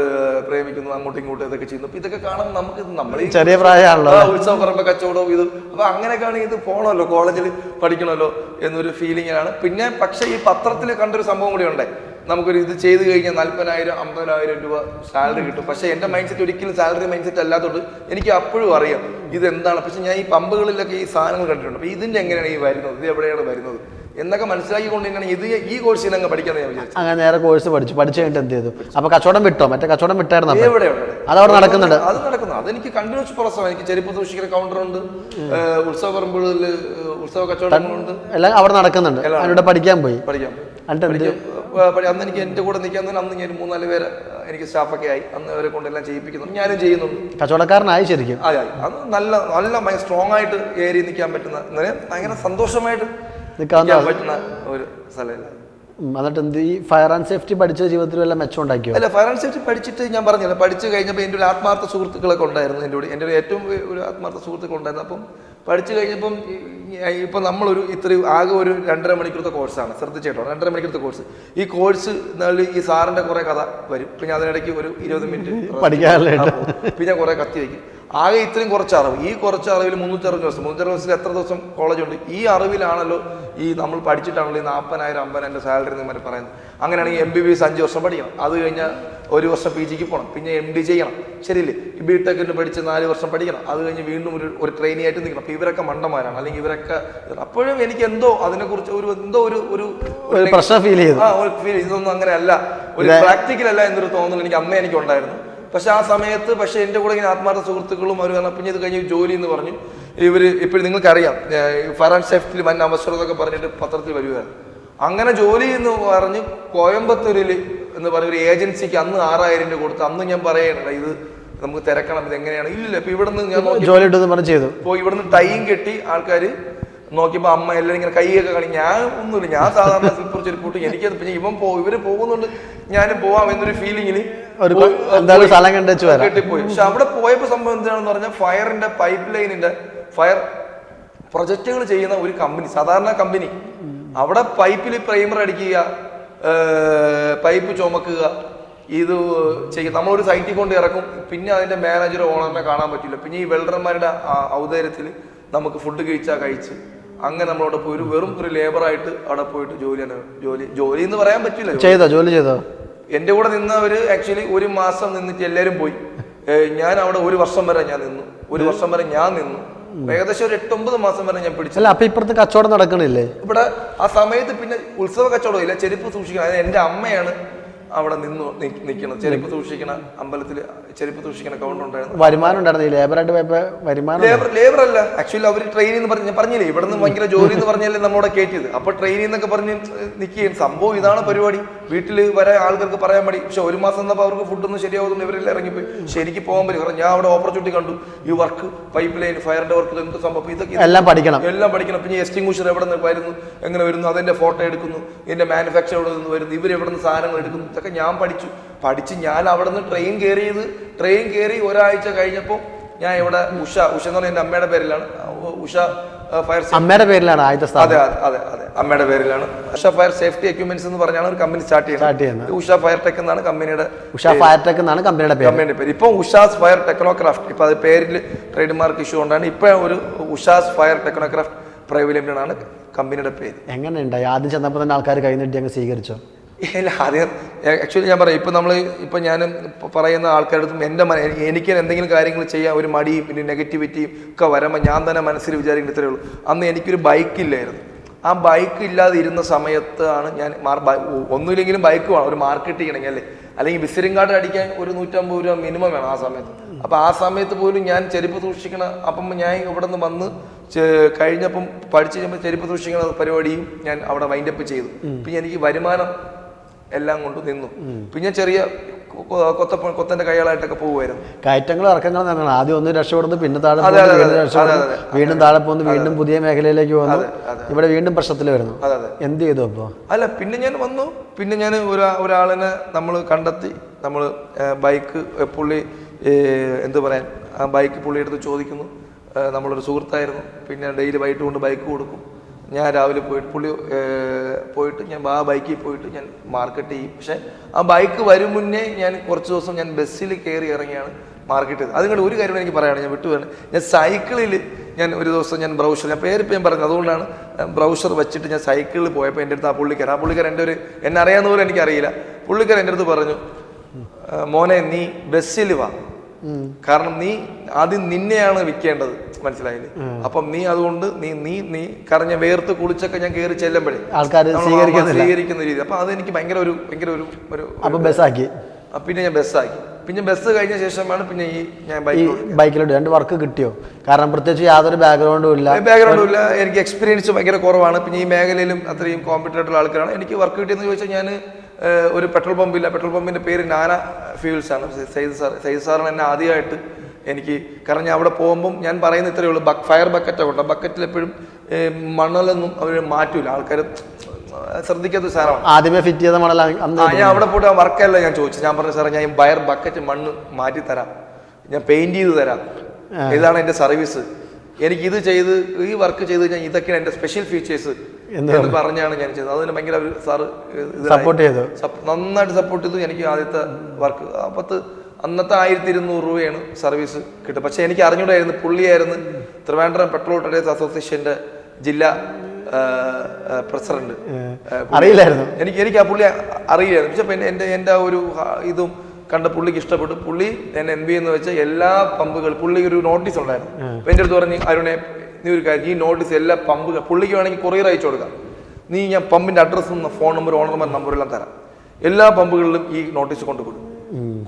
പ്രേമിക്കുന്നു, അങ്ങോട്ടും ഇങ്ങോട്ടും ഇതൊക്കെ ചെയ്യുന്നു. അപ്പൊ ഇതൊക്കെ കാണുമ്പോൾ നമുക്ക് നമ്മൾ ചെറിയ പ്രായമാണല്ലോ, ഉത്സവം പറയുമ്പോൾ കച്ചവടവും ഇത്. അപ്പൊ അങ്ങനെയൊക്കെയാണ് ഇത് പോകണമല്ലോ, കോളേജിൽ പഠിക്കണമല്ലോ എന്നൊരു ഫീലിംഗാണ്. പിന്നെ പക്ഷേ ഈ പത്രത്തിൽ കണ്ടൊരു സംഭവം കൂടി ഉണ്ട്. നമുക്കൊരു ഇത് ചെയ്ത് കഴിഞ്ഞാൽ 40,000 50,000 രൂപ സാലറി കിട്ടും. പക്ഷെ എൻ്റെ മൈൻഡ് സെറ്റ് ഒരിക്കലും സാലറി മൈൻഡ് സെറ്റ് അല്ലാത്തതുകൊണ്ട് എനിക്ക് അപ്പോഴും അറിയാം ഇതെന്താണ്. പക്ഷെ ഞാൻ ഈ പമ്പുകളിലൊക്കെ ഈ സാധനങ്ങൾ കണ്ടിട്ടുണ്ട്. അപ്പോൾ ഇതിൻ്റെ എങ്ങനെയാണ് ഈ വരുന്നത്, ഇത് എവിടെയാണ് വരുന്നത് എന്നൊക്കെ മനസ്സിലാക്കിക്കൊണ്ട് തന്നെയാണ് ഇത് ഈ കോഴ്സ് അങ്ങ് പഠിക്കാന്ന് ഞാൻ വിചാരിച്ചു. അങ്ങനെ നേരെ കോഴ്സ് പഠിച്ചു കഴിഞ്ഞിട്ട് എന്ത് ചെയ്തു? അപ്പൊ കച്ചവടം വിട്ടോ? മറ്റേ കച്ചവടം വിട്ടായിരുന്നു? അതവിടെ നടക്കുന്നുണ്ട്. അത് നടക്കുന്നു. അതെനിക്ക് കണ്ടിന്യൂസ് പ്രോസസ്സാണ്. എനിക്ക് ചെരുപ്പ് സൂക്ഷിക്കുന്ന കൗണ്ടറുണ്ട്, ഉത്സവ പറമ്പുകളിൽ ഉത്സവ കച്ചവടങ്ങളുണ്ട്, എല്ലാം അവിടെ നടക്കുന്നുണ്ട്. അതിലൂടെ പഠിക്കാൻ പോയി. അന്ന് എനിക്ക് എൻ്റെ കൂടെ നിൽക്കാൻ അന്ന് ഞാൻ 3-4 പേര് എനിക്ക് സ്റ്റാഫൊക്കെ ആയി. അന്ന് അവരെ കൊണ്ടെല്ലാം ചെയ്യിപ്പിക്കുന്നു, ഞാനും ചെയ്യുന്നുണ്ട്. കച്ചവടക്കാരനായി ശരിക്കും. അതെ, അത് നല്ല സ്ട്രോങ് ആയിട്ട് ഏരി നിൽക്കാൻ പറ്റുന്ന, ഭയങ്കര സന്തോഷമായിട്ട് നിൽക്കാൻ പറ്റുന്ന ഒരു സ്ഥലമില്ല. എന്നിട്ട് എന്ത് ഈ ഫയർ ആൻഡ് സേഫ്റ്റി പഠിച്ച ജീവിതത്തിൽ വല്ല മെച്ചം ഉണ്ടാക്കിയോ? അല്ല, ഫയർ ആൻഡ് സേഫ്റ്റി പഠിച്ചിട്ട് ഞാൻ പറഞ്ഞില്ല, പഠിച്ചു കഴിഞ്ഞപ്പോൾ എൻ്റെ ഒരു ആത്മാർത്ഥ സുഹൃത്തുക്കളൊക്കെ ഉണ്ടായിരുന്നു. എൻ്റെ ഒരു ഏറ്റവും ഒരു ആത്മാർത്ഥ സുഹൃത്തുക്കളുണ്ടായിരുന്നു. അപ്പം പഠിച്ചു കഴിഞ്ഞപ്പം ഇപ്പം നമ്മളൊരു ആകെ ഒരു 2.5 മണിക്കൂറത്തെ കോഴ്സാണ്. ശ്രദ്ധിച്ചേട്ടോ, 2.5 മണിക്കൂറത്തെ കോഴ്സ്. ഈ കോഴ്സ് ഈ സാറിൻ്റെ കുറേ കഥ വരും. പിന്നെ അതിനിടയ്ക്ക് ഒരു 20 മിനിറ്റ് പഠിക്കാറില്ല. പിന്നെ കുറേ കത്തി വയ്ക്കും. ആകെ ഇത്രയും കുറച്ച് അറിവ്, ഈ കുറച്ച് അറിവിൽ 360 ദിവസം, 360 ദിവസത്തിൽ എത്ര ദിവസം കോളേജുണ്ട്, ഈ അറിവിലാണല്ലോ ഈ നമ്മൾ പഠിച്ചിട്ടാണല്ലോ ഈ 40,000 50,000 സാലറി എന്ന് മറ്റേ പറയുന്നത്. അങ്ങനെയാണെങ്കിൽ MBBS 5 വർഷം പഠിക്കണം, അത് കഴിഞ്ഞാൽ 1 വർഷം PGക്ക് പോകണം, പിന്നെ MD ചെയ്യണം, ശരിയല്ലേ? ഈ BTech പഠിച്ച് 4 വർഷം പഠിക്കണം, അത് കഴിഞ്ഞ് വീണ്ടും ഒരു ട്രെയിനി ആയിട്ട് നിൽക്കണം. അപ്പോൾ ഇവരൊക്കെ മണ്ടന്മാരാണ്, അല്ലെങ്കിൽ ഇവരൊക്കെ അപ്പോഴും എനിക്ക് എന്തോ അതിനെക്കുറിച്ച് ഒരു പ്രശ്നം ഫീൽ ചെയ്തു. ഒരു ഫീൽ, ഇതൊന്നും അങ്ങനെ അല്ല, ഒരു പ്രാക്ടിക്കൽ അല്ല എന്നൊരു തോന്നൽ എനിക്ക് ഉണ്ടായിരുന്നു. പക്ഷെ ആ സമയത്ത് എൻ്റെ കൂടെ ഇങ്ങനെ ആത്മാർത്ഥ സുഹൃത്തുക്കളും അവർ പറഞ്ഞു, പിന്നെ ഇത് കഴിഞ്ഞ് ജോലി എന്ന് പറഞ്ഞു. ഇപ്പോഴും നിങ്ങൾക്കറിയാം ഫയർ ആൻഡ് സേഫ്റ്റിയിൽ വൻ അവസരമൊക്കെ പറഞ്ഞിട്ട് പത്രത്തിൽ വരികയാണ്. അങ്ങനെ ജോലി എന്ന് പറഞ്ഞ് കോയമ്പത്തൂരിൽ എന്ന് പറഞ്ഞ ഒരു ഏജൻസിക്ക് അന്ന് 6,000 രൂപ കൊടുത്ത്, അന്ന് ഞാൻ പറയണ ഇത് നമുക്ക് തിരക്കണം, ഇത് എങ്ങനെയാണ്. ഇല്ല, ഇപ്പൊ ഇവിടുന്ന് ഞാൻ ജോലി ചെയ്തു പോയി, ഇവിടുന്ന് ടൈം കെട്ടി ആൾക്കാർ നോക്കിയപ്പോൾ അമ്മ എല്ലാവരും ഇങ്ങനെ കൈയൊക്കെ കാണി. ഞാൻ ഒന്നുമില്ല, ഞാൻ സാധാരണ സ്ലിപ്പർ ചെരുപ്പിട്ട് എനിക്കത്, പിന്നെ ഇവര് പോകുന്നുണ്ട് ഞാനും പോവാം എന്നൊരു ഫീലിങ്ങിൽ കെട്ടിപ്പോയി. പക്ഷെ അവിടെ പോയപ്പോൾ സംഭവം എന്താണെന്ന് പറഞ്ഞാൽ ഫയറിന്റെ പൈപ്പ് ലൈനിന്റെ ഫയർ പ്രൊജക്റ്റുകൾ ചെയ്യുന്ന ഒരു കമ്പനി, സാധാരണ കമ്പനി, അവിടെ പൈപ്പിൽ പ്രൈമർ അടിക്കുക, പൈപ്പ് ചുമക്കുക, ഇത് ചെയ്യും. നമ്മളൊരു സൈറ്റിൽ കൊണ്ട് ഇറക്കും, പിന്നെ അതിന്റെ മാനേജർ ഓണറിനെ കാണാൻ പറ്റില്ല. പിന്നെ ഈ വെൽഡർമാരുടെ ഔദാര്യത്തിൽ നമുക്ക് ഫുഡ് കഴിച്ച് അങ്ങനെ നമ്മളവിടെ പോയി വെറും ഒരു ലേബറായിട്ട് അവിടെ പോയിട്ട് ജോലി എന്ന് പറയാൻ പറ്റില്ല. ജോലി ചെയ്തോ? എന്റെ കൂടെ നിന്നവര് ആക്ച്വലി 1 മാസം നിന്നിട്ട് എല്ലാവരും പോയി. ഞാൻ അവിടെ 1 വർഷം വരെ ഞാൻ നിന്നു. 1 വർഷം വരെ ഞാൻ നിന്നു. ഏകദേശം ഒരു 8-9 മാസം വരെ ഞാൻ പിടിച്ചു. അപ്പൊ ഇപ്പുറത്ത് കച്ചവടം നടക്കണില്ലേ ഇവിടെ? ആ സമയത്ത് പിന്നെ ഉത്സവ കച്ചവടം ഇല്ല, ചെരുപ്പ് സൂക്ഷിക്കണം. അതായത് എൻ്റെ അമ്മയാണ് അവിടെ നിൽക്കണം, ചെരുപ്പ് സൂക്ഷിക്കണ അമ്പലത്തിൽ ചെരുപ്പ് സൂക്ഷിക്കണ കൗണ്ടർ ഉണ്ടായിരുന്നു. വരുമാനം ഉണ്ടായിരുന്നു ലേബറായിട്ട് വരുമാനം? ലേബർ അല്ല, ആക്ച്വലി അവർ ട്രെയിനിൽ നിന്ന് പറഞ്ഞില്ലേ, ഇവിടെ നിന്ന് ഭയങ്കര ജോലി എന്ന് പറഞ്ഞല്ലേ നമ്മളോട് കയറ്റിയത്. അപ്പൊ ട്രെയിനിൽ നിന്നൊക്കെ പറഞ്ഞ് നിൽക്കുകയും സംഭവം ഇതാണ് പരിപാടി. വീട്ടിൽ വരെ ആൾക്കാർക്ക് പറയാൻ മതി. പക്ഷെ 1 മാസം എന്നപ്പോൾ അവർക്ക് ഫുഡൊന്നും ശരിയാവുന്നു, ഇവരെല്ലാം ഇറങ്ങിപ്പോയി. ശരിക്ക് പോകാൻ പറ്റും, കാരണം ഞാൻ അവിടെ ഓപ്പർച്യൂണിറ്റി കണ്ടു. ഈ വർക്ക് പൈപ്പ് ലൈൻ, ഫയറിന്റെ വർക്ക്, എന്ത് സംഭവം, ഇതൊക്കെ എല്ലാം പഠിക്കണം. പിന്നെ എക്സ്റ്റിംഗ്വിഷർ എവിടെ നിന്ന് വരുന്നു, എങ്ങനെ വരുന്നു, അതിന്റെ ഫോട്ടോ എടുക്കുന്നു, ഇതിന്റെ മാനുഫാക്ചർ എവിടെ നിന്ന് വരുന്നു, ഇവരെവിടെ നിന്ന് സാധനങ്ങൾ എടുക്കുന്നു, ഇതൊക്കെ ഞാൻ പഠിച്ച് ഞാൻ അവിടെ നിന്ന് ട്രെയിൻ കയറി ഒരാഴ്ച കഴിഞ്ഞപ്പോൾ ഞാൻ ഇവിടെ ഉഷ എന്ന് പറഞ്ഞാൽ എൻ്റെ അമ്മയുടെ പേരിലാണ്, ഉഷ ഫയർ അമ്മയുടെ പേരിലാണ് ആദ്യത്തെ സ്ഥാപനം. അതെ അമ്മയുടെ പേരിലാണ്. ഉഷ ഫയർ സേഫ്റ്റി എക്യുപ്മെന്റ്സ് എന്ന് പറഞ്ഞാണ് ഒരു കമ്പനി സ്റ്റാർട്ട് ചെയ്യുന്നത്. ഉഷ ഫയർ ടെക് എന്നാണ് കമ്പനിയുടെ പേര്. ഇപ്പൊ ഉഷാസ് ഫയർ ടെക്നോക്രാഫ്റ്റ്, ഇപ്പൊ അത് പേരിൽ ട്രേഡ് മാർക്ക് ഇഷ്യൂ കൊണ്ടാണ് ഇപ്പൊ ഒരു ഉഷാസ് ഫയർ ടെക്നോക്രാഫ്റ്റ് പ്രൈവറ്റ് ലിമിറ്റഡ് ആണ് കമ്പനിയുടെ പേര്. എങ്ങനെയുണ്ടായി? ആദ്യം ചെന്നപ്പോൾ തന്നെ ആൾക്കാർ കൈ നീട്ടി അങ്ങ് സ്വീകരിച്ചോ? ഇല്ല, ആദ്യം ആക്ച്വലി ഞാൻ പറയാം, ഇപ്പം ഞാൻ പറയുന്ന ആൾക്കാരുടെ അടുത്തും എനിക്ക് എന്തെങ്കിലും കാര്യങ്ങൾ ചെയ്യാൻ ഒരു മടിയും പിന്നെ നെഗറ്റിവിറ്റിയും ഒക്കെ വരുമ്പോൾ ഞാൻ തന്നെ മനസ്സിൽ വിചാരിക്കുന്ന ഇത്രയേ ഉള്ളൂ. അന്ന് എനിക്കൊരു ബൈക്കില്ലായിരുന്നു. ആ ബൈക്ക് ഇല്ലാതെ ഇരുന്ന സമയത്താണ് ഞാൻ ഒന്നുമില്ലെങ്കിലും ബൈക്ക് വേണം, ഒരു മാർക്കറ്റ് ചെയ്യണമെങ്കിൽ അല്ലേ, അല്ലെങ്കിൽ വിസിറ്റിംഗ് കാർഡ് അടിക്കാൻ ഒരു 150 രൂപ മിനിമം വേണം ആ സമയത്ത്. അപ്പം ആ സമയത്ത് പോലും ഞാൻ ചെരുപ്പ് സൂക്ഷിക്കണം. അപ്പം ഞാൻ ഇവിടെ നിന്ന് വന്ന് കഴിഞ്ഞപ്പം പഠിച്ചു കഴിയുമ്പോൾ ചെരുപ്പ് സൂക്ഷിക്കുന്ന പരിപാടിയും ഞാൻ അവിടെ വൈൻഡപ്പ് ചെയ്തു. പിന്നെ എനിക്ക് വരുമാനം എല്ലാം കൊണ്ട് നിന്നു. പിന്നെ ചെറിയ കൊത്തന്റെ കൈകളായിട്ടൊക്കെ പോകുമായിരുന്നു. കയറ്റങ്ങളും ഇറക്കങ്ങളും തന്നെയാണ്. ആദ്യം ഒന്ന് രക്ഷപ്പെടുന്നു, പിന്നെ താഴെ വീണ്ടും താഴെ പോകുന്നു, വീണ്ടും പുതിയ മേഖലയിലേക്ക് പോകുന്നു, ഇവിടെ വീണ്ടും പ്രശ്നത്തിൽ വരുന്നു. എന്ത് ചെയ്തു അപ്പോ? അല്ല, പിന്നെ ഞാൻ വന്നു. പിന്നെ ഞാൻ ഒരാളിനെ നമ്മൾ കണ്ടെത്തി. നമ്മൾ ബൈക്ക് പുള്ളി എന്ത് പറയാൻ, ആ ബൈക്ക് പുള്ളി എടുത്ത് ചോദിക്കുന്നു. നമ്മളൊരു സുഹൃത്തായിരുന്നു. പിന്നെ ഡെയിലി വൈകിട്ട് കൊണ്ട് ബൈക്ക് കൊടുക്കും. ഞാൻ രാവിലെ പോയിട്ട് ഞാൻ ആ ബൈക്കിൽ പോയിട്ട് ഞാൻ മാർക്കറ്റ് ചെയ്യും. പക്ഷെ ആ ബൈക്ക് വരും മുന്നേ ഞാൻ കുറച്ച് ദിവസം ഞാൻ ബസ്സിൽ കയറി ഇറങ്ങിയാണ് മാർക്കറ്റ് ചെയ്തത്. അതുകൊണ്ട് ഒരു കാര്യം എനിക്ക് പറയുകയാണ്, ഞാൻ വിട്ടുപോയാണ്. ഞാൻ സൈക്കിളിൽ ഞാൻ ഒരു ദിവസം ഞാൻ ബ്രൗഷർ, ഞാൻ പേരിപ്പോൾ ഞാൻ പറഞ്ഞത് അതുകൊണ്ടാണ്, ബ്രൗഷർ വെച്ചിട്ട് ഞാൻ സൈക്കിളിൽ പോയപ്പോൾ എൻ്റെ അടുത്ത് ആ പുള്ളിക്കാരൻ എന്നെ അറിയാവുന്ന പോലെ എനിക്കറിയില്ല. പുള്ളിക്കാരൻ എൻ്റെ അടുത്ത് പറഞ്ഞു, മോനെ നീ ബസ്സിൽ വാ, കാരണം നീ ആദ്യം നിന്നെയാണ് വിൽക്കേണ്ടത്, മനസ്സിലായില്ലേ? അപ്പം നീ അതുകൊണ്ട് നീ കറഞ്ഞ വേർത്ത് കുളിച്ചൊക്കെ ഞാൻ കയറി ചെല്ലുമ്പോഴേ ആൾക്കാർ സ്വീകരിക്കുന്ന രീതി. അപ്പൊ അതെനിക്ക് ഭയങ്കര ഒരു ബസ്സാക്കി. പിന്നെ ഞാൻ ബസ്സാക്കി. പിന്നെ ബസ് കഴിഞ്ഞ ശേഷമാണ് പിന്നെ ഞാൻ ബൈക്കിലോട്ട് 2 വർക്ക് കിട്ടിയോ? കാരണം പ്രത്യേകിച്ച് യാതൊരു ബാക്ക്ഗ്രൗണ്ടും ഇല്ല. എനിക്ക് എക്സ്പീരിയൻസ് ഭയങ്കര കുറവാണ്. പിന്നെ ഈ മേഖലയിലും അത്രയും കോമ്പറ്റീവ് ആയിട്ടുള്ള ആൾക്കാരാണ്. എനിക്ക് വർക്ക് കിട്ടിയെന്ന് ചോദിച്ചാൽ ഞാൻ ഒരു പെട്രോൾ പമ്പിന്റെ പേര് നാന ഫ്യൂൽസ് ആണ്. സൈദ് സാറാണ് എന്നെ ആദ്യമായിട്ട് എനിക്ക്, കാരണം ഞാൻ അവിടെ പോകുമ്പം ഞാൻ പറയുന്ന ഇത്രയേ ഉള്ളൂ, ഫയർ ബക്കറ്റ് ബക്കറ്റിൽ എപ്പോഴും മണലൊന്നും അവർ മാറ്റൂല, ആൾക്കാർ ശ്രദ്ധിക്കാത്ത സാധനമാണ്. ആദ്യമേ ഫിറ്റ് ചെയ്ത മണൽ. ഞാൻ അവിടെ പോയിട്ട് ആ വർക്കല്ല ഞാൻ ചോദിച്ചു. ഞാൻ പറഞ്ഞു, സാറേ ഞാൻ ഫയർ ബക്കറ്റ് മണ്ണ് മാറ്റി തരാം, ഞാൻ പെയിന്റ് ചെയ്ത് തരാം, ഇതാണ് എൻ്റെ സർവീസ്, എനിക്ക് ഇത് ചെയ്ത് ഈ വർക്ക് ചെയ്ത് കഴിഞ്ഞാൽ ഇതൊക്കെയാണ് എൻ്റെ സ്പെഷ്യൽ ഫീച്ചേഴ്സ് എന്ന് പറഞ്ഞാണ് ഞാൻ ചെയ്തത്. അതിന് ഭയങ്കര സാറ് സപ്പോർട്ട് ചെയ്തു, നന്നായിട്ട് സപ്പോർട്ട് ചെയ്തു. എനിക്ക് ആദ്യത്തെ വർക്ക് അന്നത്തെ 1200 രൂപയാണ് സർവീസ് കിട്ടും. പക്ഷേ എനിക്ക് അറിഞ്ഞൂടായിരുന്നു പുള്ളിയായിരുന്നു ട്രിവാൻഡ്രം പെട്രോൾ ട്രേഡേഴ്സ് അസോസിയേഷൻ്റെ ജില്ലാ പ്രസിഡന്റ്. അറിയില്ലായിരുന്നു എനിക്ക് ആ പുള്ളി അറിയില്ലായിരുന്നു. പക്ഷെ എൻ്റെ ആ ഒരു ഇതും കണ്ട പുള്ളിക്ക് ഇഷ്ടപ്പെട്ടു. പുള്ളി എന്നെ എന്ത് ചെയ്യുന്ന വെച്ചാൽ എല്ലാ പമ്പുകൾ പുള്ളി ഒരു നോട്ടീസ് ഉണ്ടായിരുന്നു. അപ്പം എൻ്റെ അടുത്ത് പറഞ്ഞ് അരുണെ നീ ഒരു കാര്യം ഈ നോട്ടീസ് എല്ലാ പമ്പുകൾ പുള്ളിക്ക് വേണമെങ്കിൽ കൊറിയർ അയച്ചു കൊടുക്കാം, നീ ഞാൻ പമ്പിൻ്റെ അഡ്രസ്സും ഫോൺ നമ്പർ ഓണർമാർ നമ്പറെല്ലാം തരാം, എല്ലാ പമ്പുകളിലും ഈ നോട്ടീസ്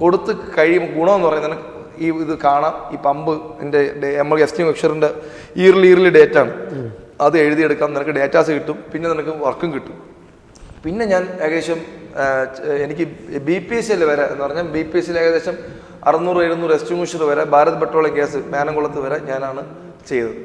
കൊടുത്ത് കഴിയുമ്പോൾ ഗുണമെന്ന് പറയുന്നത് ഈ ഇത് കാണാം. ഈ പമ്പ് നമ്മൾ എസ്റ്റിമേഷറിൻ്റെ ഇയർലി ഡേറ്റ് ആണ്, അത് എഴുതിയെടുക്കാം, നിനക്ക് ഡേറ്റാസ് കിട്ടും, പിന്നെ നിനക്ക് വർക്കും കിട്ടും. പിന്നെ ഞാൻ ഏകദേശം എനിക്ക് BPSL വരെ എന്ന് പറഞ്ഞാൽ BPSL ഏകദേശം 600-700 എസ്റ്റിമേഷൻ വരെ ഭാരത് പെട്രോളിയം ഗ്യാസ് മേനംകുളത്ത് വരെ ഞാനാണ് ചെയ്തത്.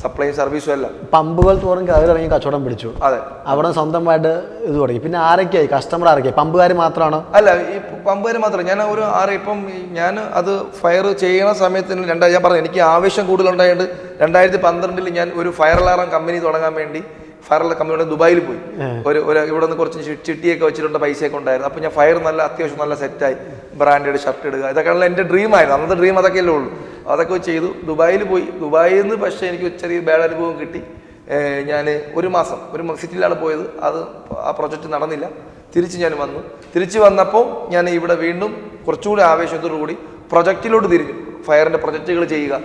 സപ്ലൈ സർവീസും എല്ലാം പമ്പുകൾ തോറും കയറിറങ്ങി കച്ചവടം പിടിച്ചു. അതെ, അവിടെ സ്വന്തമായിട്ട് ഇത് തുടങ്ങി. പിന്നെ ആരൊക്കെയായി കസ്റ്റമർ? ആരൊക്കെയായി? പമ്പുകാർ മാത്രമാണോ? അല്ല, ഈ പമ്പുകാർ മാത്രം. ഞാൻ ഒരു ഇപ്പം ഞാൻ അത് ഫയർ ചെയ്യുന്ന സമയത്തിന് ഞാൻ പറഞ്ഞു എനിക്ക് ആവേശം കൂടുതലുണ്ടായിട്ട് 2012 ഞാൻ ഒരു ഫയർ അലാറം കമ്പനി തുടങ്ങാൻ വേണ്ടി ഫയർ അലാറം കമ്പനിയുടെ ദുബായിൽ പോയി. ഒരു ഇവിടെ നിന്ന് കുറച്ച് ചിട്ടിയൊക്കെ വെച്ചിട്ടുണ്ട്, പൈസയൊക്കെ ഉണ്ടായിരുന്നു. അപ്പോൾ ഞാൻ ഫയർ അത്യാവശ്യം നല്ല സെറ്റായി, ബ്രാൻഡഡ് ഷർട്ട് ഇടുക, ഇതൊക്കെയുള്ള എൻ്റെ ഡ്രീമായിരുന്നു. അന്നത്തെ ഡ്രീം അതൊക്കെയല്ലേ ഉള്ളൂ. അതൊക്കെ ചെയ്തു. ദുബായിൽ പോയി. ദുബായിൽ നിന്ന് പക്ഷേ എനിക്ക് ചെറിയ ബാഡ് അനുഭവം കിട്ടി. ഞാൻ ഒരു മാസം സിറ്റിയിലാണ് പോയത്. അത് ആ പ്രൊജക്റ്റ് നടന്നില്ല. തിരിച്ച് വന്നപ്പോൾ ഞാൻ ഇവിടെ വീണ്ടും കുറച്ചുകൂടി ആവേശത്തോടു കൂടി പ്രൊജക്റ്റിലോട്ട് തിരിഞ്ഞു. ഫയറിൻ്റെ പ്രൊജക്റ്റുകൾ ചെയ്യുക.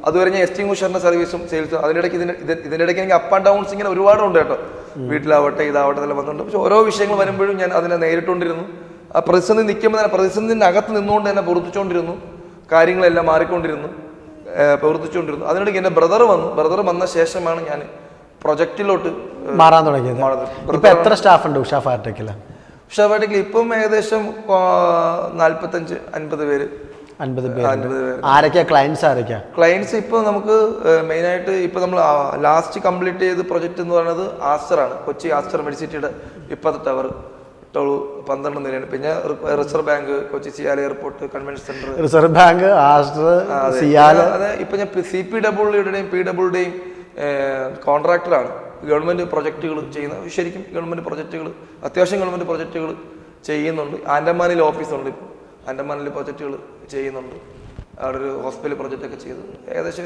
അതുവരെ ഞാൻ എസ്റ്റിംഗ്വിഷറിൻ്റെ സർവീസും സെയിൽസും അതിനിടയ്ക്ക് ഇതിൻ്റെ ഇടയ്ക്ക് എനിക്ക് അപ്പ് ആൻഡ് ഡൗൺസ് ഇങ്ങനെ ഒരുപാടുണ്ട് കേട്ടോ. വീട്ടിലാവട്ടെ ഇതാവട്ടെ എല്ലാം വന്നിട്ടുണ്ട്. പക്ഷെ ഓരോ വിഷയങ്ങൾ വരുമ്പോഴും ഞാൻ അതിനെ നേരിട്ടുകൊണ്ടിരുന്നു. ആ പ്രതിസന്ധി നിൽക്കുമ്പോൾ തന്നെ പ്രതിസന്ധിൻ്റെ അകത്ത് നിന്നുകൊണ്ട് തന്നെ പ്രവർത്തിച്ചുകൊണ്ടിരുന്നു. കാര്യങ്ങളെല്ലാം മാറിക്കൊണ്ടിരുന്നു, പ്രവർത്തിച്ചുകൊണ്ടിരുന്നു. അതിനിടയ്ക്ക് എൻ്റെ ബ്രദർ വന്ന ശേഷമാണ് ഞാൻ പ്രൊജക്റ്റിലോട്ട് മാറാൻ തുടങ്ങിയത്. ഇപ്പം എത്ര സ്റ്റാഫ് ഉണ്ട് ഉഷ ഫയർടെക്കിൽ? ഉഷ ഫയർടെക്കിൽ ഇപ്പം ഏകദേശം 45-50 പേര്. 50 പേര്. ആരൊക്കെയാ ക്ലയൻസ്? ക്ലയൻസ് ഇപ്പോൾ നമുക്ക് മെയിനായിട്ട് ഇപ്പോൾ നമ്മൾ ലാസ്റ്റ് കംപ്ലീറ്റ് ചെയ്ത പ്രൊജക്റ്റ് എന്ന് പറയുന്നത് ആസ്റ്ററാണ്. കൊച്ചി ആസ്റ്റർ മെഡിസിറ്റിയുടെ 20 ടവർ 12 നിലയാണ്. പിന്നെ Reserve Bank, Kochi CIAL airport, convention centre, Reserve Bank, Aster, CIAL. അതെ, ഇപ്പൊ ഞാൻ CPWയുടെയും PWയുടെയും കോൺട്രാക്ടറാണ്. ഗവൺമെന്റ് പ്രൊജക്റ്റുകൾ ചെയ്യുന്ന, ശരിക്കും ഗവൺമെന്റ് പ്രൊജക്റ്റുകൾ, അത്യാവശ്യം ഗവൺമെന്റ് പ്രൊജക്റ്റുകൾ ചെയ്യുന്നുണ്ട്. ആൻഡമാനിൽ ഓഫീസുണ്ട്. ആൻഡമാനിൽ പ്രൊജക്റ്റുകൾ ചെയ്യുന്നുണ്ട്. അവിടെ ഒരു ഹോസ്പിറ്റൽ പ്രൊജക്റ്റൊക്കെ ചെയ്തു. ഏകദേശം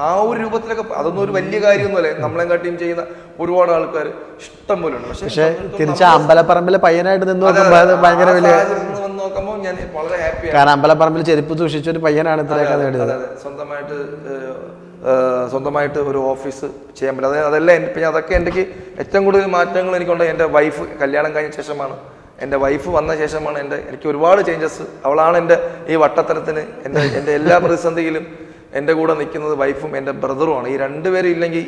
ആ ഒരു രൂപത്തിലൊക്കെ. അതൊന്നും ഒരു വലിയ കാര്യമൊന്നുമല്ലേ, നമ്മളെ കാട്ടിയും ചെയ്യുന്ന ഒരുപാട് ആൾക്കാർ ഇഷ്ടം പോലെ ഉണ്ട്. പക്ഷേ തിരിച്ച് അമ്പലപ്പറമ്പിലെ പയ്യനായിട്ട് നിന്ന് ഭയങ്കര വലിയ നോക്കുമ്പോൾ ഞാൻ വളരെ ഹാപ്പിയാണ്. കാരണം അമ്പലപ്പറമ്പിൽ ചെരുപ്പ് സൂക്ഷിച്ച ഒരു പയ്യനാണ് ഇത്രയൊക്കെ നേടിയത്. സ്വന്തമായിട്ട് ഒരു ഓഫീസ് ചെയ്യാൻ പറ്റും. അതെല്ലാം പിന്നെ അതൊക്കെ എനിക്ക് ഏറ്റവും കൂടുതൽ മാറ്റങ്ങൾ എനിക്കുണ്ട്. എൻ്റെ വൈഫ് കല്യാണം കഴിഞ്ഞ ശേഷമാണ്, എൻ്റെ വൈഫ് വന്ന ശേഷമാണ് എനിക്ക് ഒരുപാട് ചേഞ്ചസ്. അവളാണ് എൻ്റെ ഈ വട്ടത്തരത്തിന്, എൻ്റെ എല്ലാ പ്രതിസന്ധിയിലും എൻ്റെ കൂടെ നിൽക്കുന്നത് വൈഫും എൻ്റെ ബ്രദറുമാണ്. ഈ രണ്ടുപേരും ഇല്ലെങ്കിൽ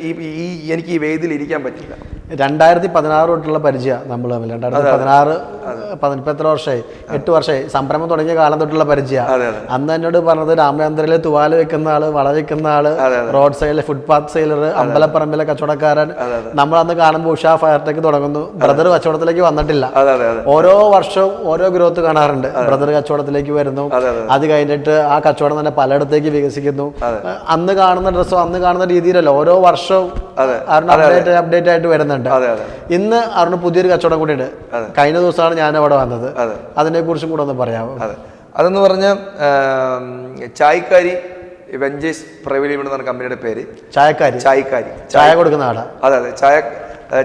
എനിക്ക് ഈ വേദിയിൽ ഇരിക്കാൻ പറ്റില്ല. 2016 തൊട്ടുള്ള പരിചയം നമ്മൾ തമ്മിൽ. 2016 ഇപ്പം എത്ര വർഷമായി? 8 വർഷമായി. സംരംഭം തുടങ്ങിയ കാലം തൊട്ടുള്ള പരിചയം. അന്ന് എന്നോട് പറഞ്ഞത് രാമചന്ദ്രയിലെ തുവാല വെക്കുന്ന ആള്, വള വെക്കുന്ന ആള്, റോഡ് സൈഡിലെ ഫുട്പാത്ത് സെയിലർ, അമ്പലപ്പറമ്പിലെ കച്ചവടക്കാരൻ. നമ്മളന്ന് കാണുമ്പോൾ ഉഷ ഫയർടെക് തുടങ്ങുന്നു. ബ്രദർ കച്ചവടത്തിലേക്ക് വന്നിട്ടില്ല. ഓരോ വർഷവും ഓരോ ഗ്രോത്ത് കാണാറുണ്ട്. ബ്രദർ കച്ചവടത്തിലേക്ക് വരുന്നു. അത് കഴിഞ്ഞിട്ട് ആ കച്ചവടം തന്നെ പലയിടത്തേക്ക് വികസിക്കുന്നു. അന്ന് കാണുന്ന ഡ്രസ്സോ അന്ന് കാണുന്ന രീതിയിലല്ല, ഓരോ വർഷവും അപ്ഡേറ്റ് ആയിട്ട് വരുന്നുണ്ട്. ഇന്ന് അവരുടെ പുതിയൊരു കച്ചവടം കൂടിയുണ്ട്. കഴിഞ്ഞ ദിവസമാണ് ഞാൻ അവിടെ വന്നത്. അതിനെ കുറിച്ചും കൂടെ ഒന്ന് പറയാമോ? അതെന്ന് പറഞ്ഞാൽ ചായക്കാരി വെഞ്ചേഴ്സ് പ്രൈവറ്റ് ലിമിറ്റഡ് എന്ന കമ്പനിയുടെ പേര്. ചായ കൊടുക്കുന്ന ആളാണ്. അതെ,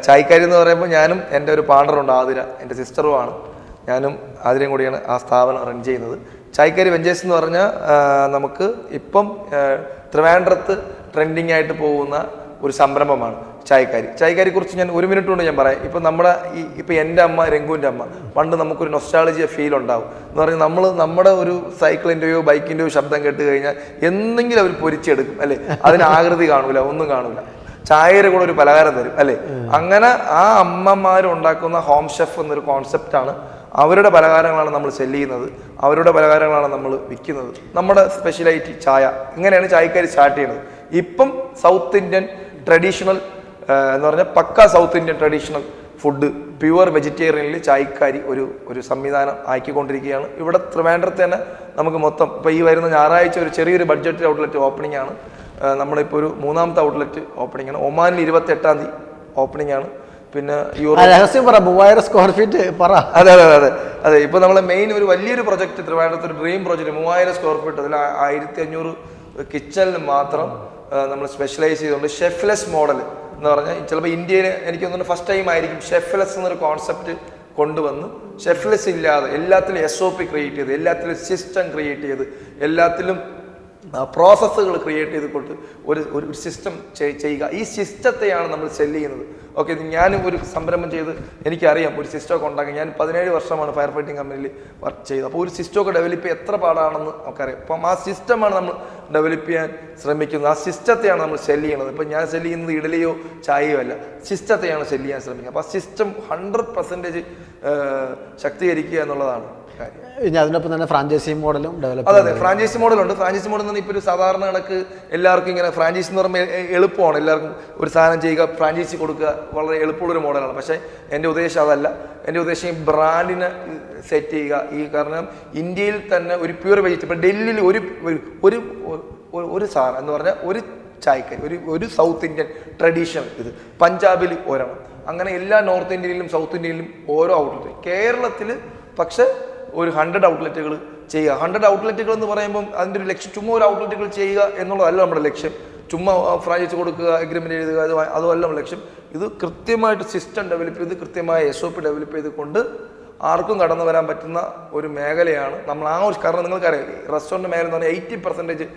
ചായക്കാരി എന്ന് പറയുമ്പോൾ ഞാനും എൻ്റെ ഒരു പാർട്ണറുണ്ട് ആതിര, എൻ്റെ സിസ്റ്ററുമാണ്. ഞാനും ആതിരയും കൂടിയാണ് ആ സ്ഥാപനം റൺ ചെയ്യുന്നത്. ചായക്കാരി വെഞ്ചേഴ്സ് എന്ന് പറഞ്ഞാൽ നമുക്ക് ഇപ്പം ട്രിവാൻഡ്രത്ത് ട്രെൻഡിങ് ആയിട്ട് പോകുന്ന ഒരു സംരംഭമാണ് ചായക്കാരി കുറിച്ച് ഞാൻ 1 മിനിറ്റ് കൊണ്ട് ഞാൻ പറയാം. ഇപ്പം ഇപ്പം എൻ്റെ അമ്മ, രംഗുവിൻ്റെ അമ്മ, പണ്ട് നമുക്കൊരു നൊസ്റ്റാളജിയ ഫീൽ ഉണ്ടാവും. എന്ന് പറഞ്ഞാൽ നമ്മുടെ ഒരു സൈക്കിളിൻ്റെയോ ബൈക്കിൻ്റെയോ ശബ്ദം കേട്ട് കഴിഞ്ഞാൽ എന്തെങ്കിലും അവർ പൊരിച്ചെടുക്കും അല്ലേ. അതിന് ആകൃതി കാണൂല, ഒന്നും കാണൂല. ചായയുടെ കൂടെ ഒരു പലഹാരം തരും അല്ലേ. അങ്ങനെ ആ അമ്മമാരുണ്ടാക്കുന്ന ഹോം ഷെഫ് എന്നൊരു കോൺസെപ്റ്റാണ്. അവരുടെ പലഹാരങ്ങളാണ് നമ്മൾ സെല്ല് ചെയ്യുന്നത്, അവരുടെ പലഹാരങ്ങളാണ് നമ്മൾ വിൽക്കുന്നത്. നമ്മുടെ സ്പെഷ്യലായിട്ട് ചായ. ഇങ്ങനെയാണ് ചായക്കാരി സ്റ്റാർട്ട് ചെയ്യുന്നത്. ഇപ്പം സൗത്ത് ഇന്ത്യൻ ട്രഡീഷണൽ എന്ന് പറഞ്ഞാൽ പക്ക South Indian traditional food, pure വെജിറ്റേറിയനിൽ ചായക്കാരി ഒരു സംവിധാനം ആക്കിക്കൊണ്ടിരിക്കുകയാണ്. ഇവിടെ ട്രിവാൻഡ്രത്ത് തന്നെ നമുക്ക് മൊത്തം ഇപ്പോൾ ഈ വരുന്ന ഞായറാഴ്ച ഒരു ചെറിയൊരു ബഡ്ജറ്റ് ഔട്ട്ലെറ്റ് ഓപ്പണിംഗ് ആണ്. നമ്മളിപ്പോൾ ഒരു 3ാമത്തെ ഔട്ട്ലെറ്റ് ഓപ്പണിംഗ് ആണ്. ഒമാനിൽ 28-ാം തീയതി ഓപ്പണിംഗ് ആണ്. പിന്നെ രഹസ്യം പറ 3000 സ്ക്വയർ ഫീറ്റ് പറ. അതെ അതെ അതെ അതെ. ഇപ്പൊ നമ്മളെ മെയിൻ ഒരു വലിയൊരു പ്രൊജക്ട് ട്രിവാൻഡ്രത്ത് ഒരു ഡ്രീം പ്രൊജക്ട് 3000 സ്ക്വയർ ഫീറ്റ്, അതിൽ 1500 കിച്ചണിൽ മാത്രം നമ്മൾ സ്പെഷ്യലൈസ് ചെയ്തുകൊണ്ട് ഷെഫ്ലെസ് മോഡൽ എന്ന് പറഞ്ഞാൽ ചിലപ്പോൾ ഇന്ത്യയിൽ എനിക്ക് തോന്നുന്നു ഫസ്റ്റ് ടൈം ആയിരിക്കും ഷെഫ്ലെസ് എന്നൊരു കോൺസെപ്റ്റ് കൊണ്ടുവന്ന് ഷെഫ്ലെസ് ഇല്ലാതെ എല്ലാത്തിലും SOP ക്രിയേറ്റ് ചെയ്ത്, എല്ലാത്തിലും സിസ്റ്റം ക്രിയേറ്റ് ചെയ്ത്, എല്ലാത്തിലും പ്രോസസ്സുകൾ ക്രിയേറ്റ് ചെയ്തുകൊണ്ട് ഒരു സിസ്റ്റം ചെയ്യുക. ഈ സിസ്റ്റത്തെയാണ് നമ്മൾ സെല്ല് ചെയ്യുന്നത്. ഓക്കെ, ഞാൻ ഒരു സംരംഭം ചെയ്ത് എനിക്കറിയാം ഒരു സിസ്റ്റമൊക്കെ ഉണ്ടാക്കി. ഞാൻ 17 വർഷമാണ് ഫയർ ഫൈറ്റിംഗ് കമ്പനിയിൽ വർക്ക് ചെയ്തത്. അപ്പോൾ ഒരു സിസ്റ്റമൊക്കെ ഡെവലപ്പ് ചെയ്യാൻ എത്ര പാടാണെന്ന് നമുക്കറിയാം. അപ്പം ആ സിസ്റ്റമാണ് നമ്മൾ ഡെവലപ്പ് ചെയ്യാൻ ശ്രമിക്കുന്നത്. ആ സിസ്റ്റത്തെയാണ് നമ്മൾ സെല്ല് ചെയ്യുന്നത്. ഇപ്പം ഞാൻ സെല്ല് ചെയ്യുന്നത് ഇഡലിയോ ചായയോ അല്ല, സിസ്റ്റത്തെയാണ് സെല്ല് ചെയ്യാൻ ശ്രമിക്കുന്നത്. അപ്പോൾ ആ സിസ്റ്റം 100% ശക്തീകരിക്കുക എന്നുള്ളതാണ് കാര്യം. ഇനി അതിനൊപ്പം തന്നെ ഫ്രാഞ്ചൈസി മോഡലും ഡെവലപ്പ്. അതെ, ഫ്രാഞ്ചൈസി മോഡലുണ്ട്. ഫ്രാഞ്ചൈസി മോഡൽ എന്ന് ഇപ്പോൾ ഒരു സാധാരണ കണക്ക് എല്ലാവർക്കും ഇങ്ങനെ ഫ്രാഞ്ചൈസി എന്ന് പറയുമ്പോൾ എളുപ്പമാണ്, എല്ലാവർക്കും ഒരു സാധനം ചെയ്യുക, ഫ്രാഞ്ചൈസി കൊടുക്കുക, വളരെ എളുപ്പമുള്ളൊരു മോഡലാണ്. പക്ഷേ എൻ്റെ ഉദ്ദേശം അതല്ല. എൻ്റെ ഉദ്ദേശം ഈ ബ്രാൻഡിനെ സെറ്റ് ചെയ്യുക. ഈ കാരണം ഇന്ത്യയിൽ തന്നെ ഒരു പ്യൂർ വെജിറ്റബിൾ, ഡൽഹിയിൽ ഒരു സാധനം എന്ന് പറഞ്ഞാൽ ഒരു ചായക്കരി, ഒരു സൗത്ത് ഇന്ത്യൻ ട്രഡീഷണൽ ഇത്, പഞ്ചാബിൽ ഒരെണ്ണം, അങ്ങനെ എല്ലാ നോർത്ത് ഇന്ത്യയിലും സൗത്ത് ഇന്ത്യയിലും ഓരോ ഔട്ട്ലെറ്റ്. കേരളത്തിൽ പക്ഷെ ഒരു 100 ഔട്ട്ലെറ്റുകൾ ചെയ്യുക. 100 ഔട്ട്ലെറ്റുകൾ എന്ന് പറയുമ്പം അതിൻ്റെ ഒരു ലക്ഷ്യം ചുമ്മാ ഒരു ഔട്ട്ലെറ്റുകൾ ചെയ്യുക എന്നുള്ളതല്ല നമ്മുടെ ലക്ഷ്യം. ചുമ്മാ ഫ്രാഞ്ചൈസി കൊടുക്കുക, എഗ്രിമെൻ്റ് എഴുതുക, അതുമല്ല നമ്മുടെ ലക്ഷ്യം. ഇത് കൃത്യമായിട്ട് സിസ്റ്റം ഡെവലപ്പ് ചെയ്ത്, കൃത്യമായ SOP ഡെവലപ്പ് ചെയ്തുകൊണ്ട് ആർക്കും കടന്നു വരാൻ പറ്റുന്ന ഒരു മേഖലയാണ് നമ്മൾ. ആ ഒരു കാരണം നിങ്ങൾക്കറിയാം, റെസ്റ്റോറൻറ്റ് മേഖല എന്ന് പറഞ്ഞാൽ 80%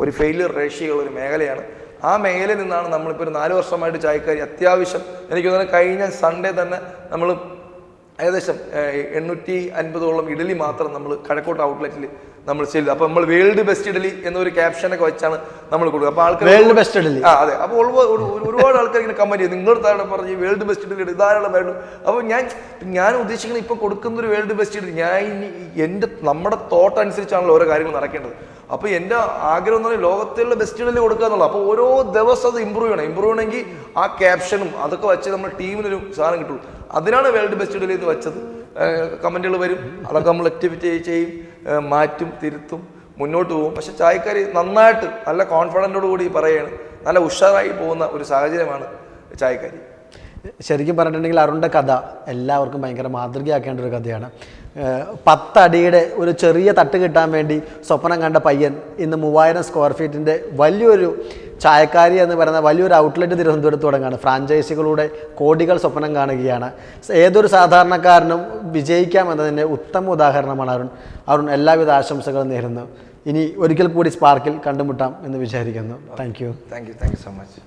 ഒരു ഫെയിലിയർ റേഷ്യോയുള്ള ഒരു മേഖലയാണ്. ആ മേഖലയിൽ നിന്നാണ് നമ്മളിപ്പോൾ ഒരു 4 വർഷമായിട്ട് ചായക്കാരി അത്യാവശ്യം, എനിക്ക് തോന്നുന്നത് കഴിഞ്ഞ സൺഡേ തന്നെ നമ്മൾ ഏകദേശം 850ഓളം ഇഡലി മാത്രം നമ്മൾ കഴക്കൂട്ട് ഔട്ട്ലെറ്റിൽ നമ്മൾ സെല്ല്. അപ്പോൾ നമ്മൾ വേൾഡ് ബെസ്റ്റ് ഇഡലി എന്നൊരു ക്യാപ്ഷനൊക്കെ വെച്ചാണ് നമ്മൾ കൊടുക്കുക. അപ്പോൾ ആൾക്കാർ വേൾഡ് ബെസ്റ്റ് ഇഡലി, അതെ. അപ്പോൾ ഒരുപാട് ആൾക്കാർ ഇങ്ങനെ കമന്റ് ചെയ്യും, നിങ്ങൾ താഴെ പറഞ്ഞ് വേൾഡ് ബെസ്റ്റ് ഇഡലി ധാരാളം വേണം. അപ്പോൾ ഞാൻ ഉദ്ദേശിക്കുന്നത് ഇപ്പം കൊടുക്കുന്നൊരു വേൾഡ് ബെസ്റ്റ് ഇഡലി, നമ്മുടെ തോട്ട് അനുസരിച്ചാണല്ലോ ഓരോ കാര്യങ്ങൾ നടക്കേണ്ടത്. അപ്പോൾ എൻ്റെ ആഗ്രഹം എന്ന് പറഞ്ഞാൽ ലോകത്തിലുള്ള ബെസ്റ്റ് ഇഡലി കൊടുക്കുക എന്നുള്ളത്. അപ്പോൾ ഓരോ ദിവസം അത് ഇമ്പ്രൂവ് ചെയ്യണമെങ്കിൽ ആ ക്യാപ്ഷനും അതൊക്കെ വെച്ച് നമ്മുടെ ടീമിനൊരു സാധനം കിട്ടുള്ളൂ. അതിനാണ് വേൾഡ് ബെസ്റ്റ് ഇഡലി എന്ന് വെച്ചത്. കമൻറ്റുകൾ വരും, അതൊക്കെ നമ്മൾ ആക്ടിവിറ്റി ചെയ്യും, മാറ്റും, തിരുത്തും, മുന്നോട്ട് പോകും. പക്ഷെ ചായക്കാരി നന്നായിട്ട് നല്ല കോൺഫിഡൻറ്റോട് കൂടി പറയുകയാണ്, നല്ല ഉഷാറായി പോകുന്ന ഒരു സാഹചര്യമാണ് ചായക്കാരി. ശരിക്കും പറഞ്ഞിട്ടുണ്ടെങ്കിൽ അരുണിൻ്റെ കഥ എല്ലാവർക്കും ഭയങ്കര മാതൃകയാക്കേണ്ട ഒരു കഥയാണ്. 10 അടിയുടെ ഒരു ചെറിയ തട്ട് കിട്ടാൻ വേണ്ടി സ്വപ്നം കണ്ട പയ്യൻ ഇന്ന് 3000 സ്ക്വയർ ഫീറ്റിൻ്റെ വലിയൊരു ചായക്കാരി എന്ന് പറയുന്ന വലിയൊരു ഔട്ട്ലെറ്റ് തിരുവനന്തപുരത്ത് തുടങ്ങുകയാണ്. ഫ്രാഞ്ചൈസികളുടെ കോടികൾ സ്വപ്നം കാണുകയാണ്. ഏതൊരു സാധാരണക്കാരനും വിജയിക്കാമെന്നതിൻ്റെ ഉത്തമ ഉദാഹരണമാണ് അരുൺ. എല്ലാവിധ ആശംസകളും നേരുന്നു. ഇനി ഒരിക്കൽ കൂടി സ്പാർക്കിൽ കണ്ടുമുട്ടാം എന്ന് വിചാരിക്കുന്നു. Thank you so much.